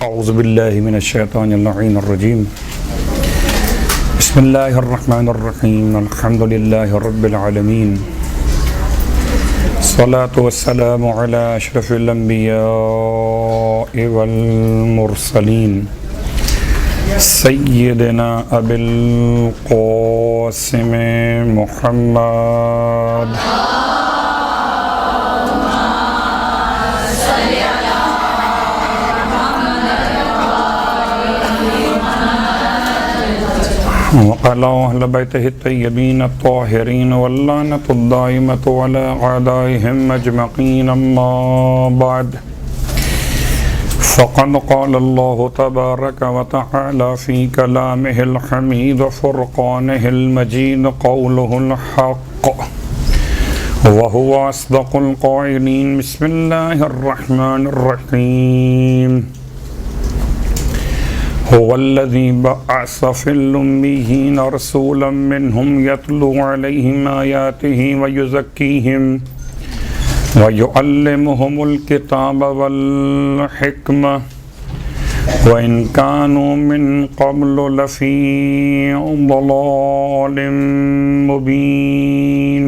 اعوذ باللہ من الشیطان اللعین الرجیم بسم اللہ الرحمن الرحیم الحمد للہ رب العالمین الصلاة والسلام علی اشرف الانبیاء والمرسلین سیدنا ابی القاسم محمد وعلى أهل بيته الطيبين الطاهرين واللعنة الدائمة على أعدائهم أجمعين أما بعد فقد قال الله تبارك وتعالى في كلامه الحميد وفرقانه المجيد قوله الحق وهو أصدق القائلين بسم الله الرحمن الرحيم هو الذي بعث في الأميين رسولا منهم يتلو عليهم آياته ويزكيهم ويعلمهم الكتاب والحكمة وإن كانوا من قبل لفي ضلال مبين.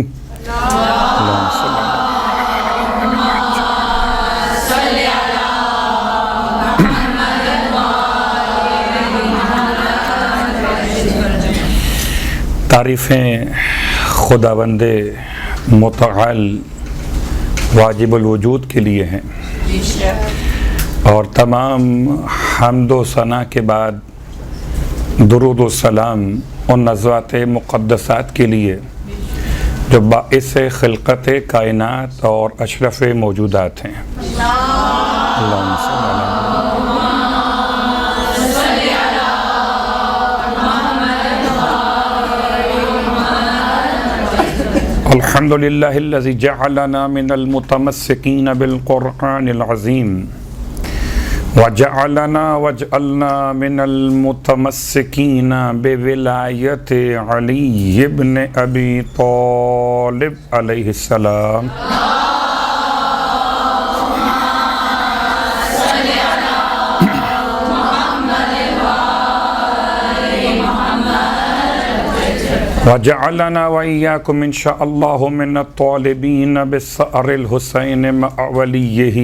تعریفیں خداوند متعال واجب الوجود کے لیے ہیں اور تمام حمد و ثنا کے بعد درود و سلام ان نزوات مقدسات کے لیے جو باعث خلقت کائنات اور اشرف موجودات ہیں. اللہم صلی اللہ علیہ الحمد للہ الذی جعلنا من المتمسکین بالقرآن العظیم واجعلنا من المتمسکین بولایت علی ابن ابی طالب علیہ السلام. وجعلنا وإياكم إن شاء الله من الطالبين بالثأر الحسين مع وليه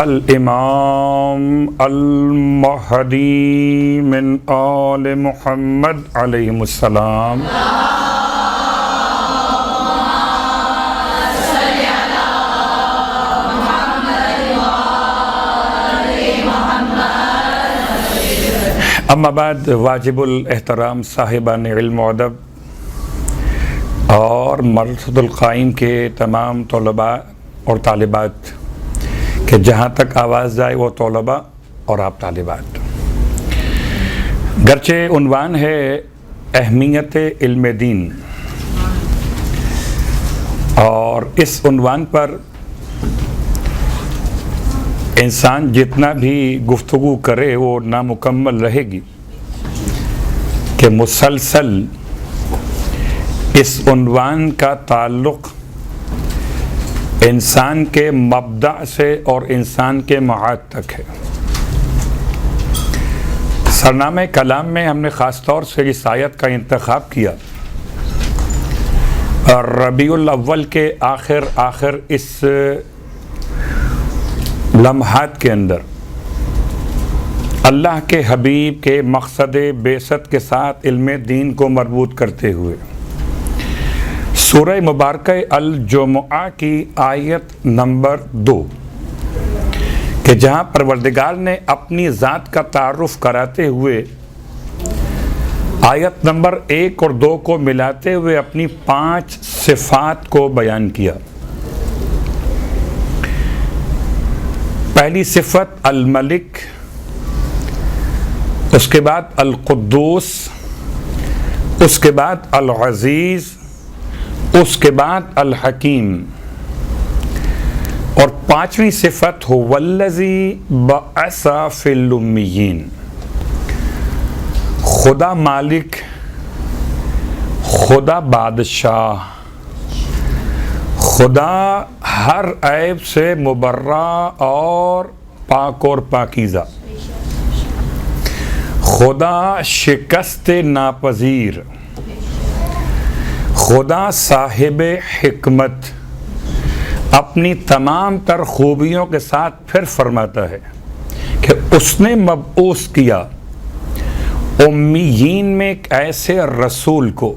الإمام المهدي من آل محمد عليهم السلام. اما بعد واجب الاحترام صاحبان علم و ادب اور مرصد القائم کے تمام طلباء اور طالبات کہ جہاں تک آواز جائے وہ طلباء اور آپ طالبات، گرچہ عنوان ہے اہمیت علم دین اور اس عنوان پر انسان جتنا بھی گفتگو کرے وہ نامکمل رہے گی کہ مسلسل اس عنوان کا تعلق انسان کے مبدأ سے اور انسان کے معاد تک ہے. سرنامہ کلام میں ہم نے خاص طور سے اس آیت کا انتخاب کیا اور ربیع الاول کے آخر اس لمحات کے اندر اللہ کے حبیب کے مقصد بعثت کے ساتھ علم دین کو مربوط کرتے ہوئے سورہ مبارکہ الجمعہ کی آیت نمبر 2 کہ جہاں پروردگار نے اپنی ذات کا تعارف کراتے ہوئے آیت نمبر 1 اور 2 کو ملاتے ہوئے اپنی 5 صفات کو بیان کیا. پہلی صفت الملک، اس کے بعد القدوس، اس کے بعد العزیز، اس کے بعد الحکیم، اور 5ویں صفت هو الذی بعث فی الامیین. خدا مالک، خدا بادشاہ، خدا ہر عیب سے مبرہ اور پاک اور پاکیزہ. خدا شکست ناپذیر، خدا صاحب حکمت اپنی تمام تر خوبیوں کے ساتھ پھر فرماتا ہے کہ اس نے مبعوث کیا امیین میں ایک ایسے رسول کو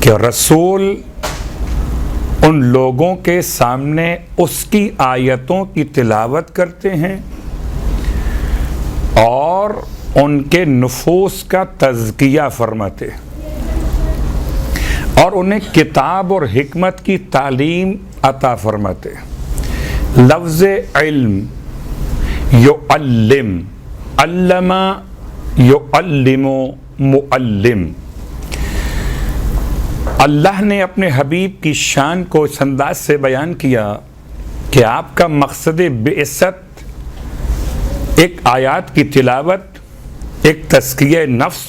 کہ رسول ان لوگوں کے سامنے اس کی آیتوں کی تلاوت کرتے ہیں اور ان کے نفوس کا تزکیہ فرماتے اور انہیں کتاب اور حکمت کی تعلیم عطا فرماتے۔ لفظ علم یعلم، علم یعلم، معلم، اللہ نے اپنے حبیب کی شان کو اس انداز سے بیان کیا کہ آپ کا مقصد بعثت ایک آیات کی تلاوت، ایک تزکیہ نفس،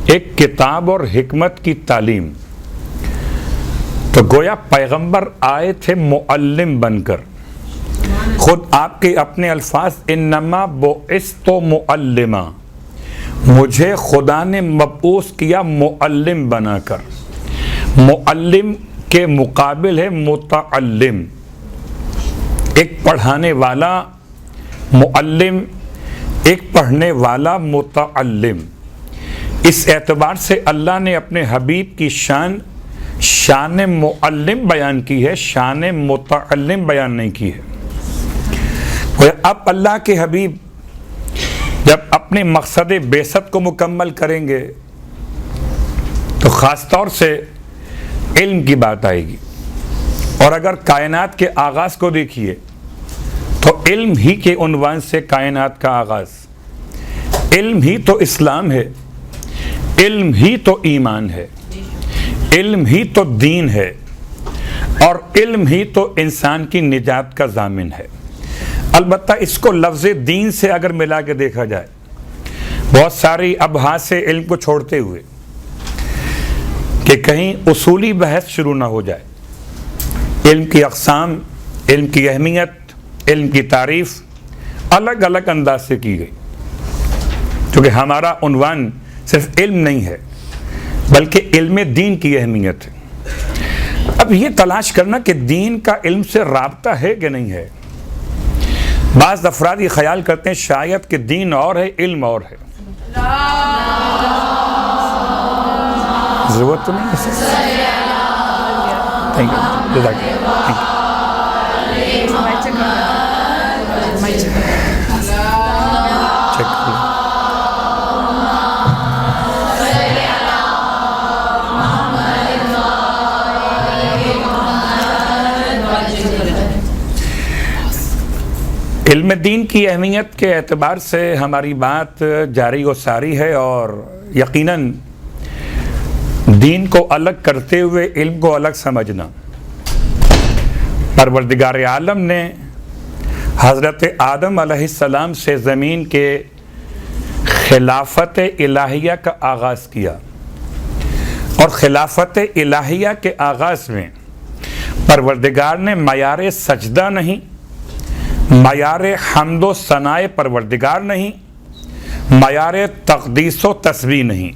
ایک کتاب اور حکمت کی تعلیم۔ تو گویا پیغمبر آئے تھے معلم بن کر۔ خود آپ کے اپنے الفاظ انما بعثت معلما، مجھے خدا نے مبعوث کیا معلم بنا کر۔ معلم کے مقابل ہے متعلم، ایک پڑھانے والا معلم، ایک پڑھنے والا متعلم۔ اس اعتبار سے اللہ نے اپنے حبیب کی شان معلم بیان کی ہے، شان متعلم بیان نہیں کی ہے۔ اب اللہ کے حبیب جب اپنے مقصد بعثت کو مکمل کریں گے تو خاص طور سے علم کی بات آئے گی، اور اگر کائنات کے آغاز کو دیکھیے تو علم ہی کے عنوان سے کائنات کا آغاز، علم ہی تو اسلام ہے، علم ہی تو ایمان ہے، علم ہی تو دین ہے، اور علم ہی تو انسان کی نجات کا ضامن ہے۔ البتہ اس کو لفظ دین سے اگر ملا کے دیکھا جائے، بہت ساری ابحاث سے علم کو چھوڑتے ہوئے کہ کہیں اصولی بحث شروع نہ ہو جائے، علم کی اقسام، علم کی اہمیت، علم کی تعریف الگ الگ انداز سے کی گئی، کیونکہ ہمارا عنوان صرف علم نہیں ہے بلکہ علم دین کی اہمیت ہے۔ اب یہ تلاش کرنا کہ دین کا علم سے رابطہ ہے کہ نہیں ہے، بعض افراد یہ خیال کرتے ہیں شاید کہ دین اور ہے علم اور ہے، ضرورت تو نہیں ہے۔ تھینک یو، جزاک اللہ۔ علم دین کی اہمیت کے اعتبار سے ہماری بات جاری و ساری ہے، اور یقیناً دین کو الگ کرتے ہوئے علم کو الگ سمجھنا۔ پروردگار عالم نے حضرت آدم علیہ السلام سے زمین کے خلافت الہیہ کا آغاز کیا، اور خلافت الہیہ کے آغاز میں پروردگار نے معیار سجدہ نہیں، معیار حمد و ثناء پروردگار نہیں، معیار تقدیس و تسبیح نہیں،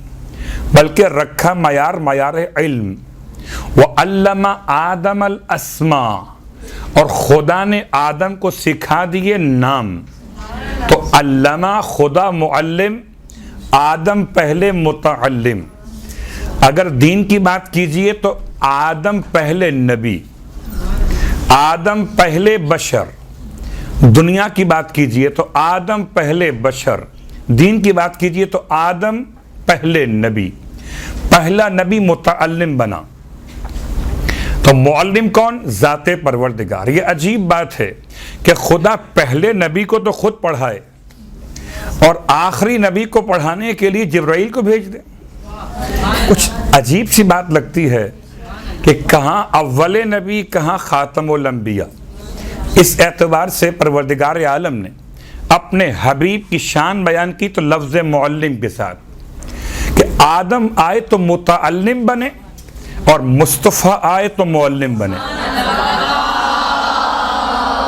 بلکہ رکھا معیار علم۔ وَعَلَّمَ آدَمَ الْأَسْمَاءَ، اور خدا نے آدم کو سکھا دیے نام۔ تو علامہ خدا معلم، آدم پہلے متعلم۔ اگر دین کی بات کیجئے تو آدم پہلے نبی، آدم پہلے بشر۔ دنیا کی بات کیجئے تو آدم پہلے بشر، دین کی بات کیجئے تو آدم پہلے نبی، پہلا نبی متعلم بنا۔ تو معلم کون؟ ذات پروردگار۔ یہ عجیب بات ہے کہ خدا پہلے نبی کو تو خود پڑھائے اور آخری نبی کو پڑھانے کے لیے جبرائیل کو بھیج دے۔ کچھ عجیب سی بات لگتی ہے کہ کہاں اول نبی، کہاں خاتم الانبیاء۔ اس اعتبار سے پروردگار عالم نے اپنے حبیب کی شان بیان کی تو لفظ معلم کے ساتھ کہ آدم آئے تو متعلم بنے اور مصطفیٰ آئے تو معلم بنے۔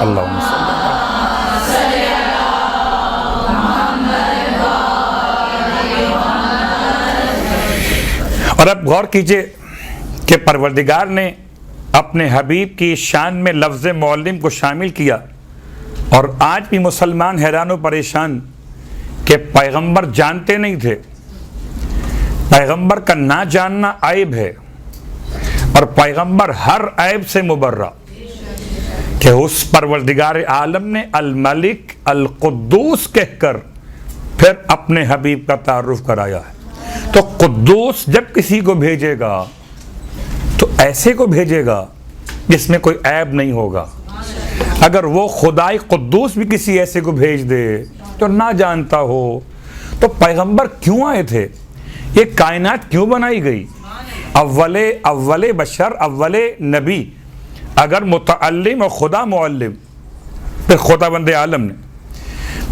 اللہم صلی اللہ علیہ وسلم۔ اور اب غور کیجئے کہ پروردگار نے اپنے حبیب کی شان میں لفظ معلم کو شامل کیا، اور آج بھی مسلمان حیران و پریشان کہ پیغمبر جانتے نہیں تھے۔ پیغمبر کا نہ جاننا عیب ہے، اور پیغمبر ہر عیب سے مبرہ، کہ اس پروردگار عالم نے الملک القدوس کہہ کر پھر اپنے حبیب کا تعارف کرایا ہے۔ تو قدوس جب کسی کو بھیجے گا تو ایسے کو بھیجے گا جس میں کوئی عیب نہیں ہوگا۔ اگر وہ خدائے قدوس بھی کسی ایسے کو بھیج دے تو نہ جانتا ہو، تو پیغمبر کیوں آئے تھے؟ یہ کائنات کیوں بنائی گئی؟ اول بشر، اول نبی اگر متعلم اور خدا معلم، پھر خدا بند عالم نے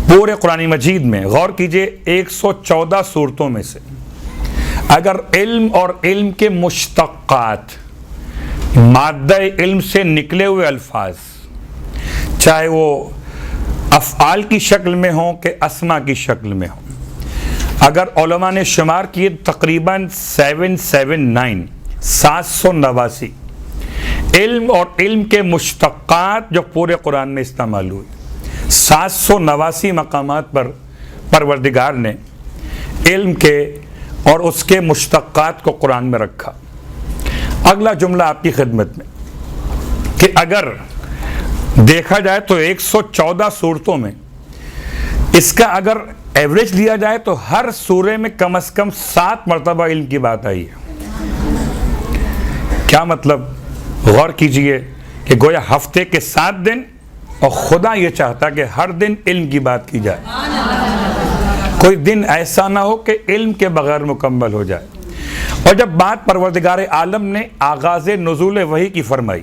پورے قرآن مجید میں غور کیجئے 114 صورتوں میں سے اگر علم اور علم کے مشتقات، مادہ علم سے نکلے ہوئے الفاظ، چاہے وہ افعال کی شکل میں ہوں کہ اسما کی شکل میں ہوں، اگر علماء نے شمار کیے تقریباً 789 علم اور علم کے مشتقات جو پورے قرآن میں استعمال ہوئے، 789 مقامات پر پروردگار نے علم کے اور اس کے مشتقات کو قرآن میں رکھا۔ اگلا جملہ آپ کی خدمت میں کہ اگر دیکھا جائے تو 114 صورتوں میں اس کا اگر ایوریج لیا جائے تو ہر سورے میں کم از کم 7 مرتبہ علم کی بات آئی ہے۔ کیا مطلب؟ غور کیجئے کہ گویا ہفتے کے 7 دن، اور خدا یہ چاہتا کہ ہر دن علم کی بات کی جائے، کوئی دن ایسا نہ ہو کہ علم کے بغیر مکمل ہو جائے۔ اور جب بات پروردگار عالم نے آغاز نزول وحی کی فرمائی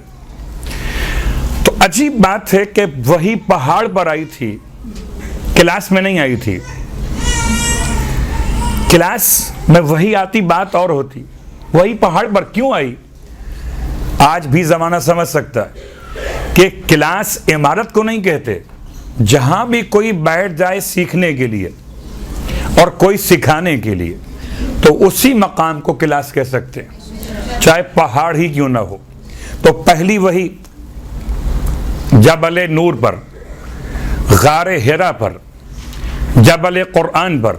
تو عجیب بات ہے کہ وحی پہاڑ پر آئی تھی، کلاس میں نہیں آئی تھی۔ کلاس میں وحی آتی بات اور ہوتی، وحی پہاڑ پر کیوں آئی؟ آج بھی زمانہ سمجھ سکتا ہے کہ کلاس عمارت کو نہیں کہتے، جہاں بھی کوئی بیٹھ جائے سیکھنے کے لیے اور کوئی سکھانے کے لیے تو اسی مقام کو کلاس کہہ سکتے ہیں، چاہے پہاڑ ہی کیوں نہ ہو۔ تو پہلی وحی جبل نور پر، غار حرا پر، جبل قرآن پر،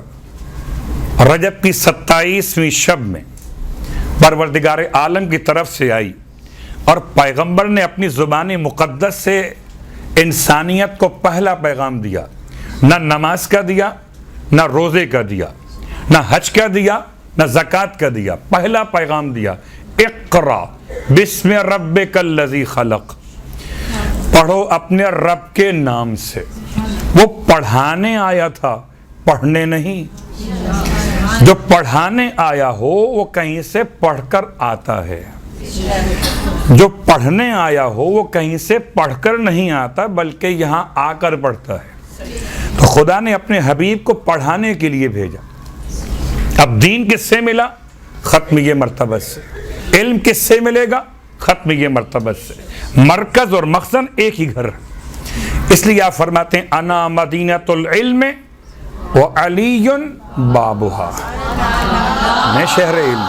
رجب کی 27ویں شب میں پروردگار عالم کی طرف سے آئی، اور پیغمبر نے اپنی زبان مقدس سے انسانیت کو پہلا پیغام دیا۔ نہ نماز کا دیا، نہ روزے کا دیا، نہ حج کا دیا، نہ زکوٰۃ کا دیا، پہلا پیغام دیا، اقرا بسم ربک الذی خلق، پڑھو اپنے رب کے نام سے۔ وہ پڑھانے آیا تھا، پڑھنے نہیں۔ جو پڑھانے آیا ہو وہ کہیں سے پڑھ کر آتا ہے، جو پڑھنے آیا ہو وہ کہیں سے پڑھ کر نہیں آتا بلکہ یہاں آ کر پڑھتا ہے۔ تو خدا نے اپنے حبیب کو پڑھانے کے لیے بھیجا۔ اب دین کس سے ملا؟ ختم یہ مرتبہ سے۔ علم کس سے ملے گا؟ ختم یہ مرتبہ سے۔ مرکز اور مخزن ایک ہی گھر ہے۔ اس لیے آپ فرماتے ہیں انا مدینۃ العلم وعلی بابھا، میں شہر علم،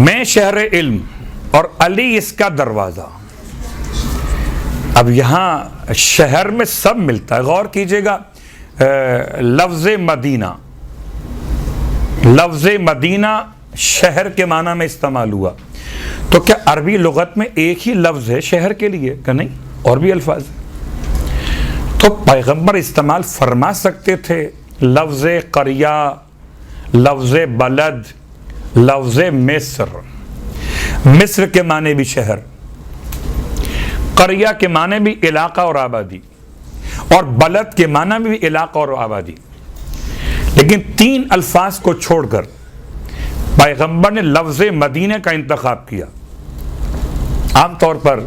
میں شہر علم اور علی اس کا دروازہ۔ اب یہاں شہر میں سب ملتا ہے۔ غور کیجئے گا، لفظ مدینہ، لفظ مدینہ شہر کے معنی میں استعمال ہوا، تو کیا عربی لغت میں ایک ہی لفظ ہے شہر کے لیے کہ نہیں؟ اور بھی الفاظ ہیں۔ تو پیغمبر استعمال فرما سکتے تھے لفظ قریہ، لفظ بلد، لفظ مصر۔ مصر کے معنی بھی شہر، قریہ کے معنی بھی علاقہ اور آبادی، اور بلد کے معنی بھی علاقہ اور آبادی۔ لیکن 3 الفاظ کو چھوڑ کر پیغمبر نے لفظ مدینہ کا انتخاب کیا۔ عام طور پر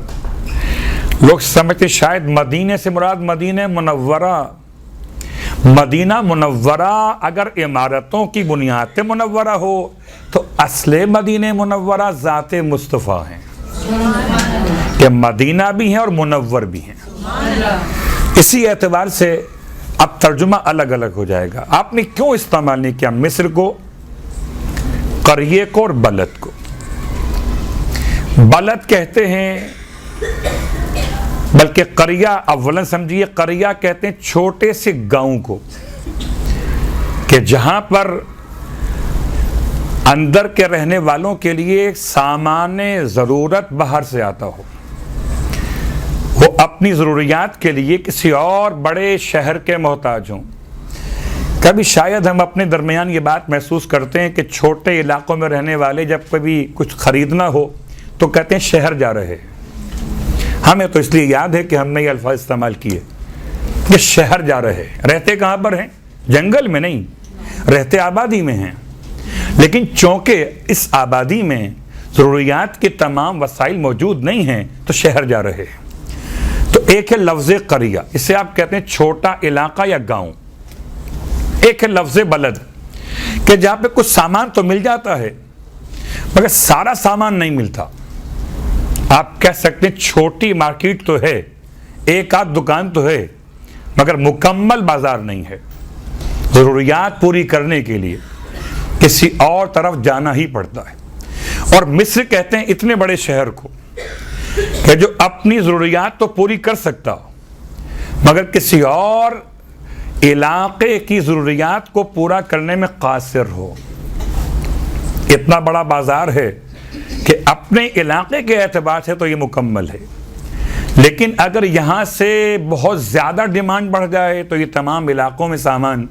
لوگ سمجھتے شاید مدینہ سے مراد مدینہ منورہ۔ مدینہ منورہ اگر عمارتوں کی بنیاد منورہ ہو تو اصل مدینہ منورہ ذات مصطفیٰ ہیں، کہ مدینہ بھی ہیں اور منور بھی ہیں۔ اسی اعتبار سے اب ترجمہ الگ الگ ہو جائے گا. آپ نے کیوں استعمال نہیں کیا مصر کو, قریے کو اور بلد کو؟ بلد کہتے ہیں, بلکہ قریہ اولاً سمجھیے, قریہ کہتے ہیں چھوٹے سے گاؤں کو, کہ جہاں پر اندر کے رہنے والوں کے لیے سامان ضرورت باہر سے آتا ہو, وہ اپنی ضروریات کے لیے کسی اور بڑے شہر کے محتاج ہوں. کبھی شاید ہم اپنے درمیان یہ بات محسوس کرتے ہیں کہ چھوٹے علاقوں میں رہنے والے جب کبھی کچھ خریدنا ہو تو کہتے ہیں شہر جا رہے. ہمیں تو اس لیے یاد ہے کہ ہم نے یہ الفاظ استعمال کیے کہ شہر جا رہے. رہتے کہاں پر ہیں؟ جنگل میں نہیں, رہتے آبادی میں ہیں, لیکن چونکہ اس آبادی میں ضروریات کے تمام وسائل موجود نہیں ہیں تو شہر جا رہے. تو ایک ہے لفظ قریہ, اسے آپ کہتے ہیں چھوٹا علاقہ یا گاؤں. ایک ہے لفظ بلد, کہ جہاں پہ کچھ سامان تو مل جاتا ہے مگر سارا سامان نہیں ملتا. آپ کہہ سکتے ہیں چھوٹی مارکیٹ تو ہے, ایک آدھ دکان تو ہے, مگر مکمل بازار نہیں ہے. ضروریات پوری کرنے کے لیے کسی اور طرف جانا ہی پڑتا ہے. اور مصر کہتے ہیں اتنے بڑے شہر کو کہ جو اپنی ضروریات تو پوری کر سکتا ہو مگر کسی اور علاقے کی ضروریات کو پورا کرنے میں قاصر ہو. اتنا بڑا بازار ہے کہ اپنے علاقے کے اعتبار سے تو یہ مکمل ہے, لیکن اگر یہاں سے بہت زیادہ ڈیمانڈ بڑھ جائے تو یہ تمام علاقوں میں سامان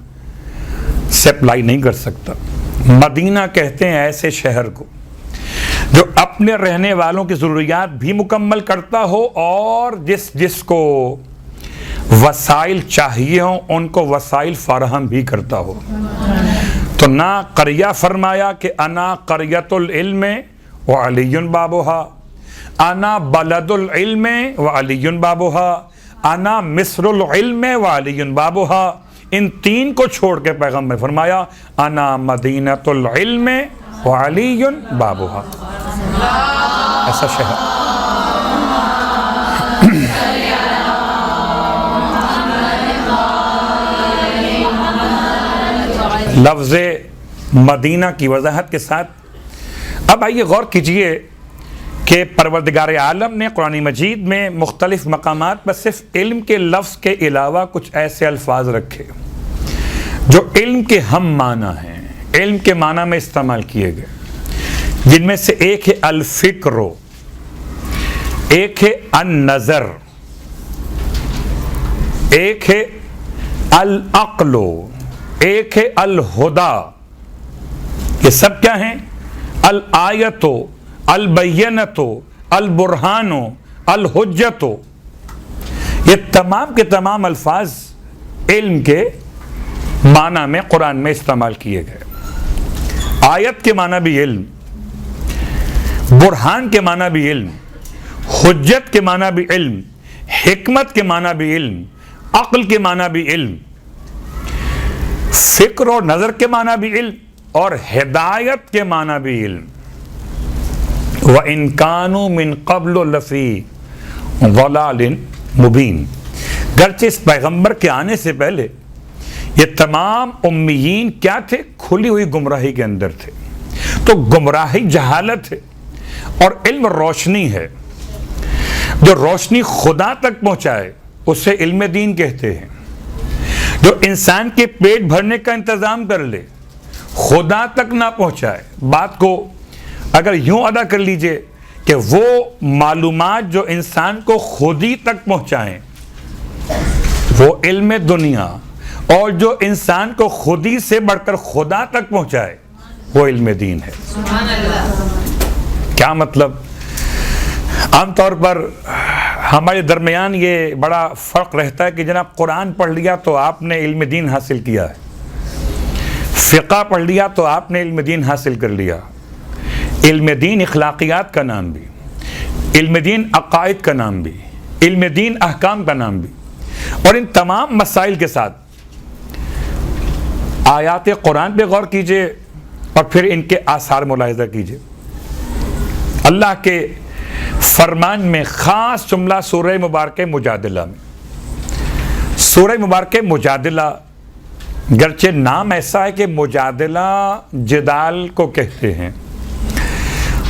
سپلائی نہیں کر سکتا. مدینہ کہتے ہیں ایسے شہر کو جو اپنے رہنے والوں کی ضروریات بھی مکمل کرتا ہو اور جس کو وسائل چاہیے ہوں ان کو وسائل فراہم بھی کرتا ہو. تو نہ قریہ فرمایا کہ انا قریۃ العلم وعلی بابھا, انا بلد العلم وعلی بابھا, انا مصر العلم وعلی بابھا. ان تین کو چھوڑ کے پیغمبر نے فرمایا انا مدینۃ العلم وعلی بابھا. ایسا شہر. لفظ مدینہ کی وضاحت کے ساتھ اب آئیے غور کیجئے کہ پروردگار عالم نے قرآن مجید میں مختلف مقامات پر صرف علم کے لفظ کے علاوہ کچھ ایسے الفاظ رکھے جو علم کے ہم معنی ہیں, علم کے معنی میں استعمال کیے گئے, جن میں سے ایک ہے الفکر, ایک ہے النظر, ایک ہے العقل, ایک ہے الہدا. یہ سب کیا ہیں؟ الآیت, البینت, البرہان, الحجت. یہ تمام کے تمام الفاظ علم کے معنی میں قرآن میں استعمال کیے گئے. آیت کے معنی بھی علم, برہان کے معنی بھی علم, حجت کے معنی بھی علم, حکمت کے معنی بھی علم, عقل کے معنی بھی علم, فکر اور نظر کے معنی بھی علم, اور ہدایت کے معنی بھی علم. وَإِن كَانُوا مِن قَبْلُ لَفِي ضَلَالٍ مُبِينٍ. گرچہ اس پیغمبر کے آنے سے پہلے یہ تمام امیین کیا تھے؟ کھلی ہوئی گمراہی کے اندر تھے. تو گمراہی جہالت ہے اور علم روشنی ہے. جو روشنی خدا تک پہنچائے اسے علم دین کہتے ہیں. جو انسان کے پیٹ بھرنے کا انتظام کر لے, خدا تک نہ پہنچائے. بات کو اگر یوں ادا کر لیجئے کہ وہ معلومات جو انسان کو خودی تک پہنچائیں وہ علم دنیا, اور جو انسان کو خودی سے بڑھ کر خدا تک پہنچائے وہ علم دین ہے. سبحان اللہ. کیا مطلب؟ عام طور پر ہمارے درمیان یہ بڑا فرق رہتا ہے کہ جناب قرآن پڑھ لیا تو آپ نے علم دین حاصل کیا ہے, فقہ پڑھ لیا تو آپ نے علم دین حاصل کر لیا. علم دین اخلاقیات کا نام بھی, علم دین عقائد کا نام بھی, علم دین احکام کا نام بھی. اور ان تمام مسائل کے ساتھ آیات قرآن پہ غور کیجئے اور پھر ان کے آثار ملاحظہ کیجئے. اللہ کے فرمان میں خاص جملہ سورہ مبارکہ مجادلہ میں سورہ مبارکہ مجادلہ، گرچہ نام ایسا ہے کہ مجادلہ جدال کو کہتے ہیں،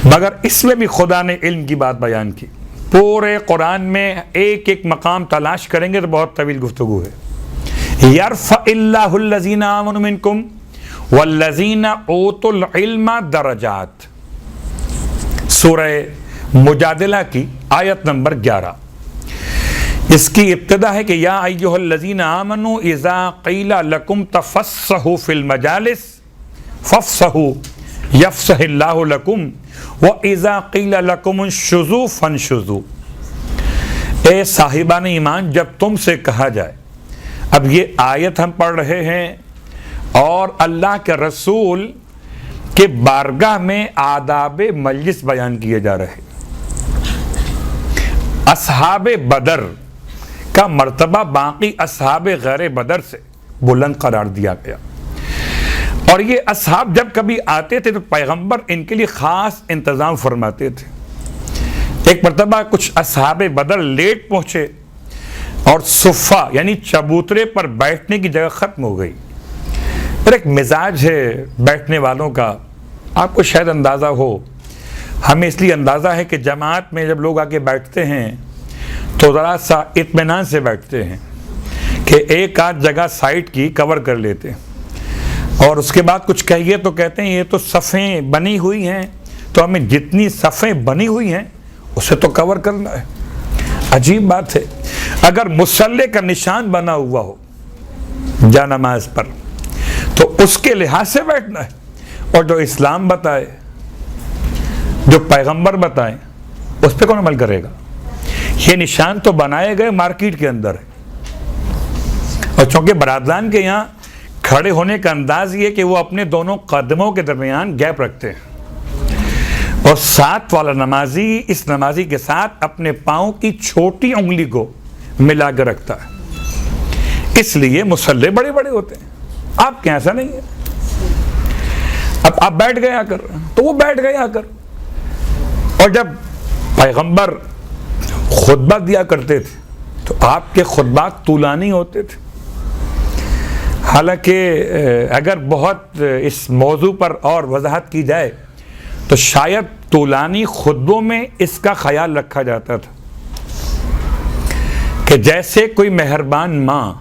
مگر اس میں بھی خدا نے علم کی بات بیان کی۔ پورے قرآن میں ایک ایک مقام تلاش کریں گے تو بہت طویل گفتگو ہے۔ یرفع اللہ الذین آمنوا منکم والذین اوتوا العلم درجات، سورہ مجادلہ کی آیت نمبر 11۔ اس کی ابتدا ہے کہ یا ایھا الذین آمنوا اذا قیل لکم تفصحوا فی المجالس فافصحوا یفصح اللہ لکم وَإِذَا قِيلَ لَكُمُ انشُزُوا فَانشُزُوا، اے صاحبان ایمان جب تم سے کہا جائے، اب یہ آیت ہم پڑھ رہے ہیں اور اللہ کے رسول کے بارگاہ میں آداب مجلس بیان کیے جا رہے۔ اصحاب بدر کا مرتبہ باقی اصحاب غیر بدر سے بلند قرار دیا گیا، اور یہ اصحاب جب کبھی آتے تھے تو پیغمبر ان کے لیے خاص انتظام فرماتے تھے۔ ایک مرتبہ کچھ اصحاب بدر لیٹ پہنچے اور صفہ یعنی چبوترے پر بیٹھنے کی جگہ ختم ہو گئی۔ اور ایک مزاج ہے بیٹھنے والوں کا، آپ کو شاید اندازہ ہو، ہمیں اس لیے اندازہ ہے کہ جماعت میں جب لوگ آ کے بیٹھتے ہیں تو ذرا سا اطمینان سے بیٹھتے ہیں کہ ایک آدھ جگہ سائٹ کی کور کر لیتے ہیں، اور اس کے بعد کچھ کہیے تو کہتے ہیں یہ تو صفیں بنی ہوئی ہیں، تو ہمیں جتنی صفیں بنی ہوئی ہیں اسے تو کور کرنا ہے۔ عجیب بات ہے، اگر مصلی کا نشان بنا ہوا ہو جا نماز پر تو اس کے لحاظ سے بیٹھنا ہے، اور جو اسلام بتائے، جو پیغمبر بتائیں، اس پہ کون عمل کرے گا؟ یہ نشان تو بنائے گئے مارکیٹ کے اندر ہے، اور چونکہ برادران کے یہاں کھڑے ہونے کا انداز یہ کہ وہ اپنے دونوں قدموں کے درمیان گیپ رکھتے ہیں، اور ساتھ والا نمازی اس نمازی کے ساتھ اپنے پاؤں کی چھوٹی انگلی کو ملا کر رکھتا ہے، اس لیے مصلی بڑے بڑے ہوتے ہیں۔ آپ کے ایسا نہیں ہے، اب آپ بیٹھ گئے آ کر تو وہ بیٹھ گئے آ کر، اور جب پیغمبر خطبہ دیا کرتے تھے تو آپ کے خطبات طولانی ہوتے تھے۔ حالانکہ اگر بہت اس موضوع پر اور وضاحت کی جائے تو شاید طولانی خطبوں میں اس کا خیال رکھا جاتا تھا کہ جیسے کوئی مہربان ماں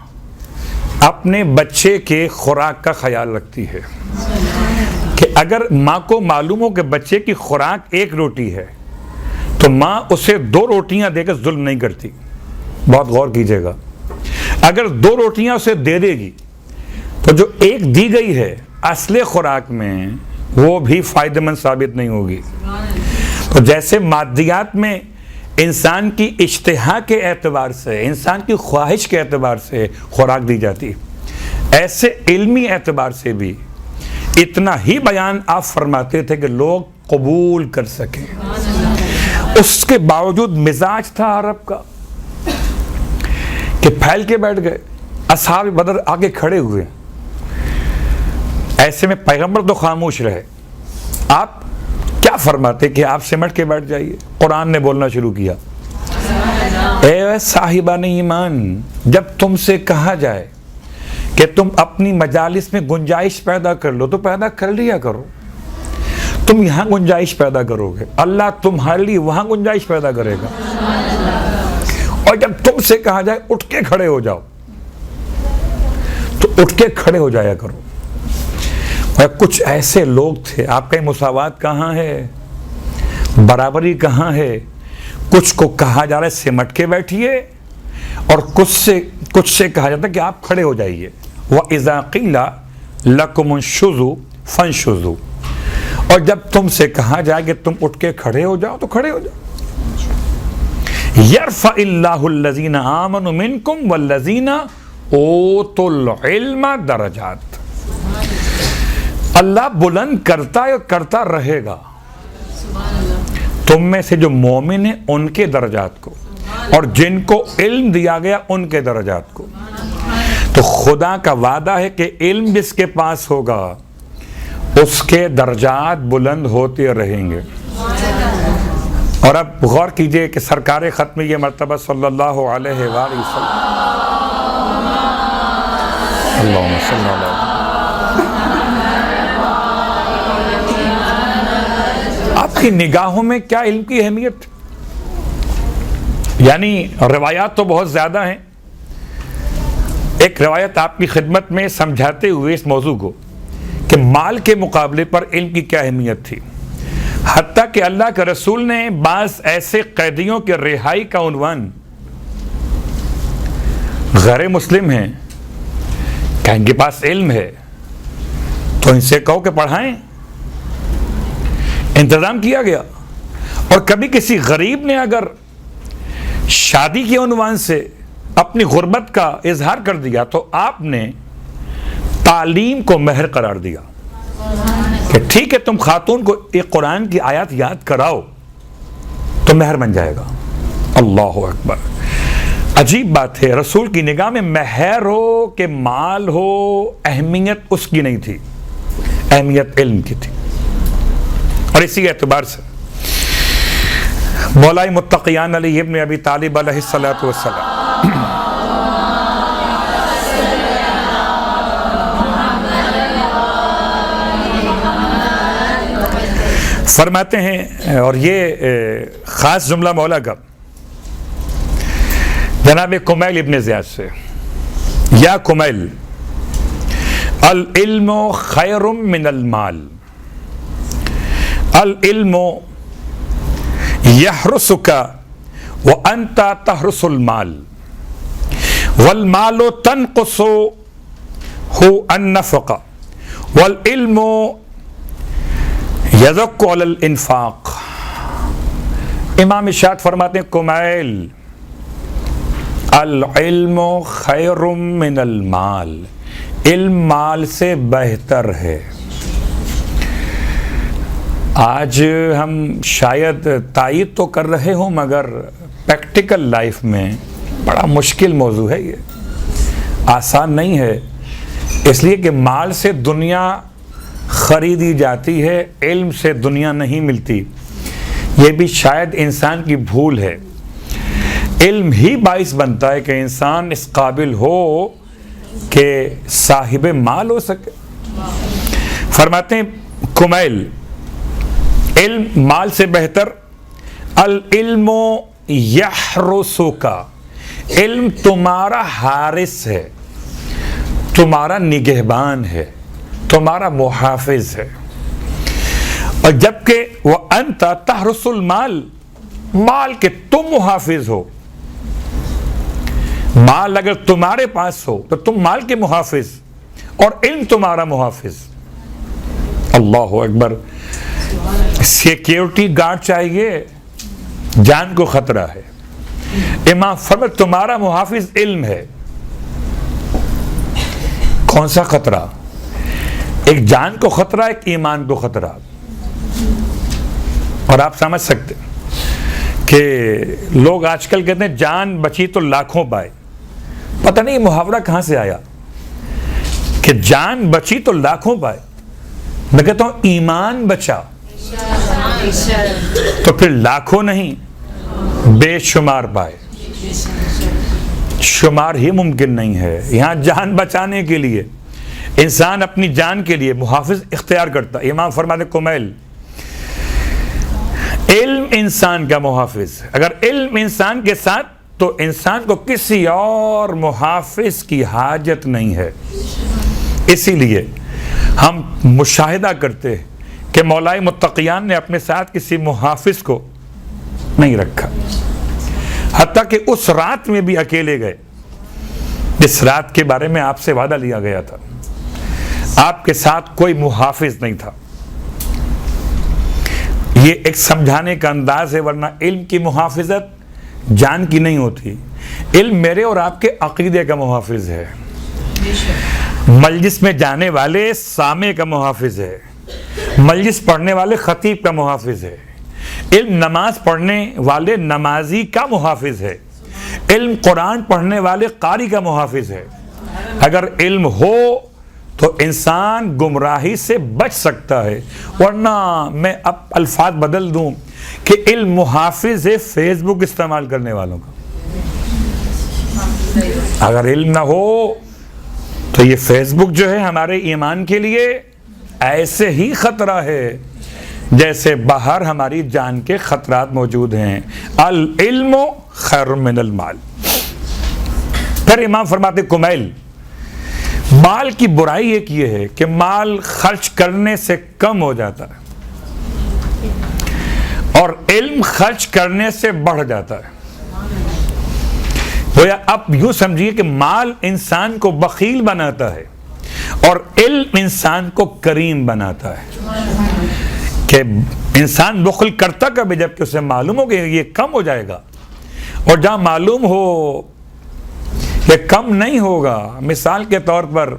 اپنے بچے کے خوراک کا خیال رکھتی ہے، کہ اگر ماں کو معلوم ہو کہ بچے کی خوراک ایک روٹی ہے تو ماں اسے 2 روٹیاں دے کر ظلم نہیں کرتی۔ بہت غور کیجئے گا، اگر 2 روٹیاں اسے دے دے گی تو جو ایک دی گئی ہے اصل خوراک میں وہ بھی فائدہ مند ثابت نہیں ہوگی۔ تو جیسے مادیات میں انسان کی اشتہا کے اعتبار سے، انسان کی خواہش کے اعتبار سے خوراک دی جاتی، ایسے علمی اعتبار سے بھی اتنا ہی بیان آپ فرماتے تھے کہ لوگ قبول کر سکیں۔ اس کے باوجود مزاج تھا عرب کا کہ پھیل کے بیٹھ گئے، اصحاب بدر آگے کھڑے ہوئے، ایسے میں پیغمبر تو خاموش رہے۔ آپ کیا فرماتے کہ آپ سمٹ کے بیٹھ جائیے؟ قرآن نے بولنا شروع کیا، اے صاحبان ایمان جب تم سے کہا جائے کہ تم اپنی مجالس میں گنجائش پیدا کر لو تو پیدا کر لیا کرو۔ تم یہاں گنجائش پیدا کرو گے، اللہ تمہارے لیے وہاں گنجائش پیدا کرے گا۔ اور جب تم سے کہا جائے اٹھ کے کھڑے ہو جاؤ تو اٹھ کے کھڑے ہو جایا کرو۔ اور کچھ ایسے لوگ تھے، آپ کا مساوات کہاں ہے، برابری کہاں ہے؟ کچھ کو کہا جا رہا ہے سمٹ کے بیٹھیے، اور کچھ سے کہا جاتا ہے کہ آپ کھڑے ہو جائیے۔ وَإِذَا قِيلَ لَكُمُ انشُزُوا فَانشُزُوا، اور جب تم سے کہا جائے کہ تم اٹھ کے کھڑے ہو جاؤ تو کھڑے ہو جاؤ۔ يَرْفَعِ اللَّهُ الَّذِينَ آمَنُوا مِنْكُمْ وَالَّذِينَ أُوتُوا الْعِلْمَ درجات، اللہ بلند کرتا ہے اور کرتا رہے گا تم میں سے جو مومن ہیں ان کے درجات کو، اور جن کو علم دیا گیا ان کے درجات کو۔ تو خدا کا وعدہ ہے کہ علم جس کے پاس ہوگا اس کے درجات بلند ہوتے رہیں گے۔ اور اب غور کیجئے کہ سرکار ختم یہ مرتبہ صلی اللہ علیہ وآلہ وسلم اللہم صلی اللہ علیہ وسلم۔ آپ کی نگاہوں میں کیا علم کی اہمیت؟ یعنی روایات تو بہت زیادہ ہیں، ایک روایت آپ کی خدمت میں سمجھاتے ہوئے اس موضوع کو کہ مال کے مقابلے پر علم کی کیا اہمیت تھی، حتیٰ کہ اللہ کے رسول نے بعض ایسے قیدیوں کے رہائی کا عنوان غیر مسلم ہیں کہ ان کے پاس علم ہے تو ان سے کہو کہ پڑھائیں، انتظام کیا گیا۔ اور کبھی کسی غریب نے اگر شادی کے عنوان سے اپنی غربت کا اظہار کر دیا تو آپ نے تعلیم کو مہر قرار دیا کہ ٹھیک ہے تم خاتون کو ایک قرآن کی آیات یاد کراؤ تو مہر بن جائے گا۔ اللہ اکبر، عجیب بات ہے، رسول کی نگاہ میں مہر ہو کہ مال ہو، اہمیت اس کی نہیں تھی، اہمیت علم کی تھی۔ اور اسی اعتبار سے مولا متقیان علی ابن ابی طالب علیہ الصلوۃ والسلام فرماتے ہیں، اور یہ خاص جملہ مولا کا جناب کمیل ابن زیاد سے، یا کمیل العلم خیر من المال، العلم یحرسک وانت تحرس المال والمال تنقصه النفق والعلم یزک علی الانفاق۔ امام ارشاد فرماتے ہیں کمیل العلم خیر من المال، علم مال سے بہتر ہے۔ آج ہم شاید تائید تو کر رہے ہوں مگر پریکٹیکل لائف میں بڑا مشکل موضوع ہے، یہ آسان نہیں ہے، اس لیے کہ مال سے دنیا خریدی جاتی ہے، علم سے دنیا نہیں ملتی۔ یہ بھی شاید انسان کی بھول ہے، علم ہی باعث بنتا ہے کہ انسان اس قابل ہو کہ صاحب مال ہو سکے۔ فرماتے ہیں کمیل علم مال سے بہتر، العلم یحرسک، علم تمہارا حارس ہے، تمہارا نگہبان ہے، تمہارا محافظ ہے۔ اور جبکہ وَأَنْتَ تَحْرُسُ الْمَالِ، مال کے تم محافظ ہو، مال اگر تمہارے پاس ہو تو تم مال کے محافظ اور علم تمہارا محافظ۔ اللہ اکبر، سیکیورٹی گارڈ چاہیے، جان کو خطرہ ہے۔ امام فرماتے تمہارا محافظ علم ہے، کون سا خطرہ؟ ایک جان کو خطرہ، ایک ایمان کو خطرہ۔ اور آپ سمجھ سکتے کہ لوگ آج کل کہتے ہیں جان بچی تو لاکھوں پائے، پتہ نہیں محاورہ کہاں سے آیا کہ جان بچی تو لاکھوں پائے، میں کہتا ہوں ایمان بچا تو پھر لاکھوں نہیں بے شمار پائے، شمار ہی ممکن نہیں ہے۔ یہاں جان بچانے کے لیے انسان اپنی جان کے لیے محافظ اختیار کرتا۔ امام فرماتے کمیل علم انسان کا محافظ، اگر علم انسان کے ساتھ تو انسان کو کسی اور محافظ کی حاجت نہیں ہے۔ اسی لیے ہم مشاہدہ کرتے ہیں کہ مولائے متقیان نے اپنے ساتھ کسی محافظ کو نہیں رکھا، حتیٰ کہ اس رات میں بھی اکیلے گئے جس رات کے بارے میں آپ سے وعدہ لیا گیا تھا، آپ کے ساتھ کوئی محافظ نہیں تھا۔ یہ ایک سمجھانے کا انداز ہے، ورنہ علم کی محافظت جان کی نہیں ہوتی، علم میرے اور آپ کے عقیدے کا محافظ ہے، مجلس میں جانے والے سامع کا محافظ ہے، مجلس پڑھنے والے خطیب کا محافظ ہے، علم نماز پڑھنے والے نمازی کا محافظ ہے، علم قرآن پڑھنے والے قاری کا محافظ ہے۔ اگر علم ہو تو انسان گمراہی سے بچ سکتا ہے، ورنہ میں اب الفاظ بدل دوں کہ علم محافظ ہے فیس بک استعمال کرنے والوں کا۔ اگر علم نہ ہو تو یہ فیس بک جو ہے ہمارے ایمان کے لیے ایسے ہی خطرہ ہے جیسے باہر ہماری جان کے خطرات موجود ہیں. العلم خیر من المال. پھر امام فرماتے کمیل مال کی برائی ایک یہ ہے کہ مال خرچ کرنے سے کم ہو جاتا ہے اور علم خرچ کرنے سے بڑھ جاتا ہے. گویا اب یوں سمجھیے کہ مال انسان کو بخیل بناتا ہے اور علم انسان کو کریم بناتا ہے. کہ انسان بخل کرتا کبھی جب کہ اسے معلوم ہو کہ یہ کم ہو جائے گا، اور جہاں معلوم ہو کہ کم نہیں ہوگا. مثال کے طور پر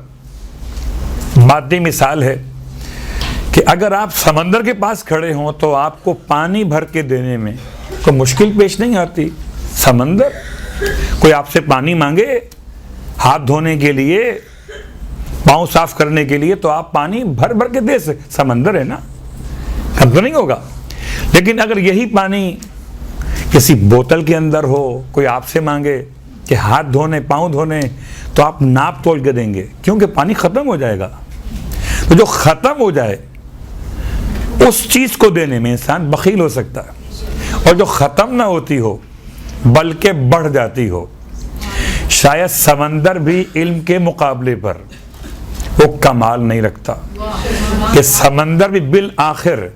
مادی مثال ہے کہ اگر آپ سمندر کے پاس کھڑے ہوں تو آپ کو پانی بھر کے دینے میں کوئی مشکل پیش نہیں آتی. سمندر کوئی آپ سے پانی مانگے ہاتھ دھونے کے لیے، پاؤں صاف کرنے کے لیے، تو آپ پانی بھر بھر کے دے سکتے. سمندر ہے نا، کم تو نہیں ہوگا. لیکن اگر یہی پانی کسی بوتل کے اندر ہو، کوئی آپ سے مانگے کہ ہاتھ دھونے پاؤں دھونے، تو آپ ناپ تول کے دیں گے کیونکہ پانی ختم ہو جائے گا. تو جو ختم ہو جائے اس چیز کو دینے میں انسان بخیل ہو سکتا ہے، اور جو ختم نہ ہوتی ہو بلکہ بڑھ جاتی ہو. شاید سمندر بھی علم کے مقابلے پر وہ کمال نہیں رکھتا کہ سمندر بھی بالآخر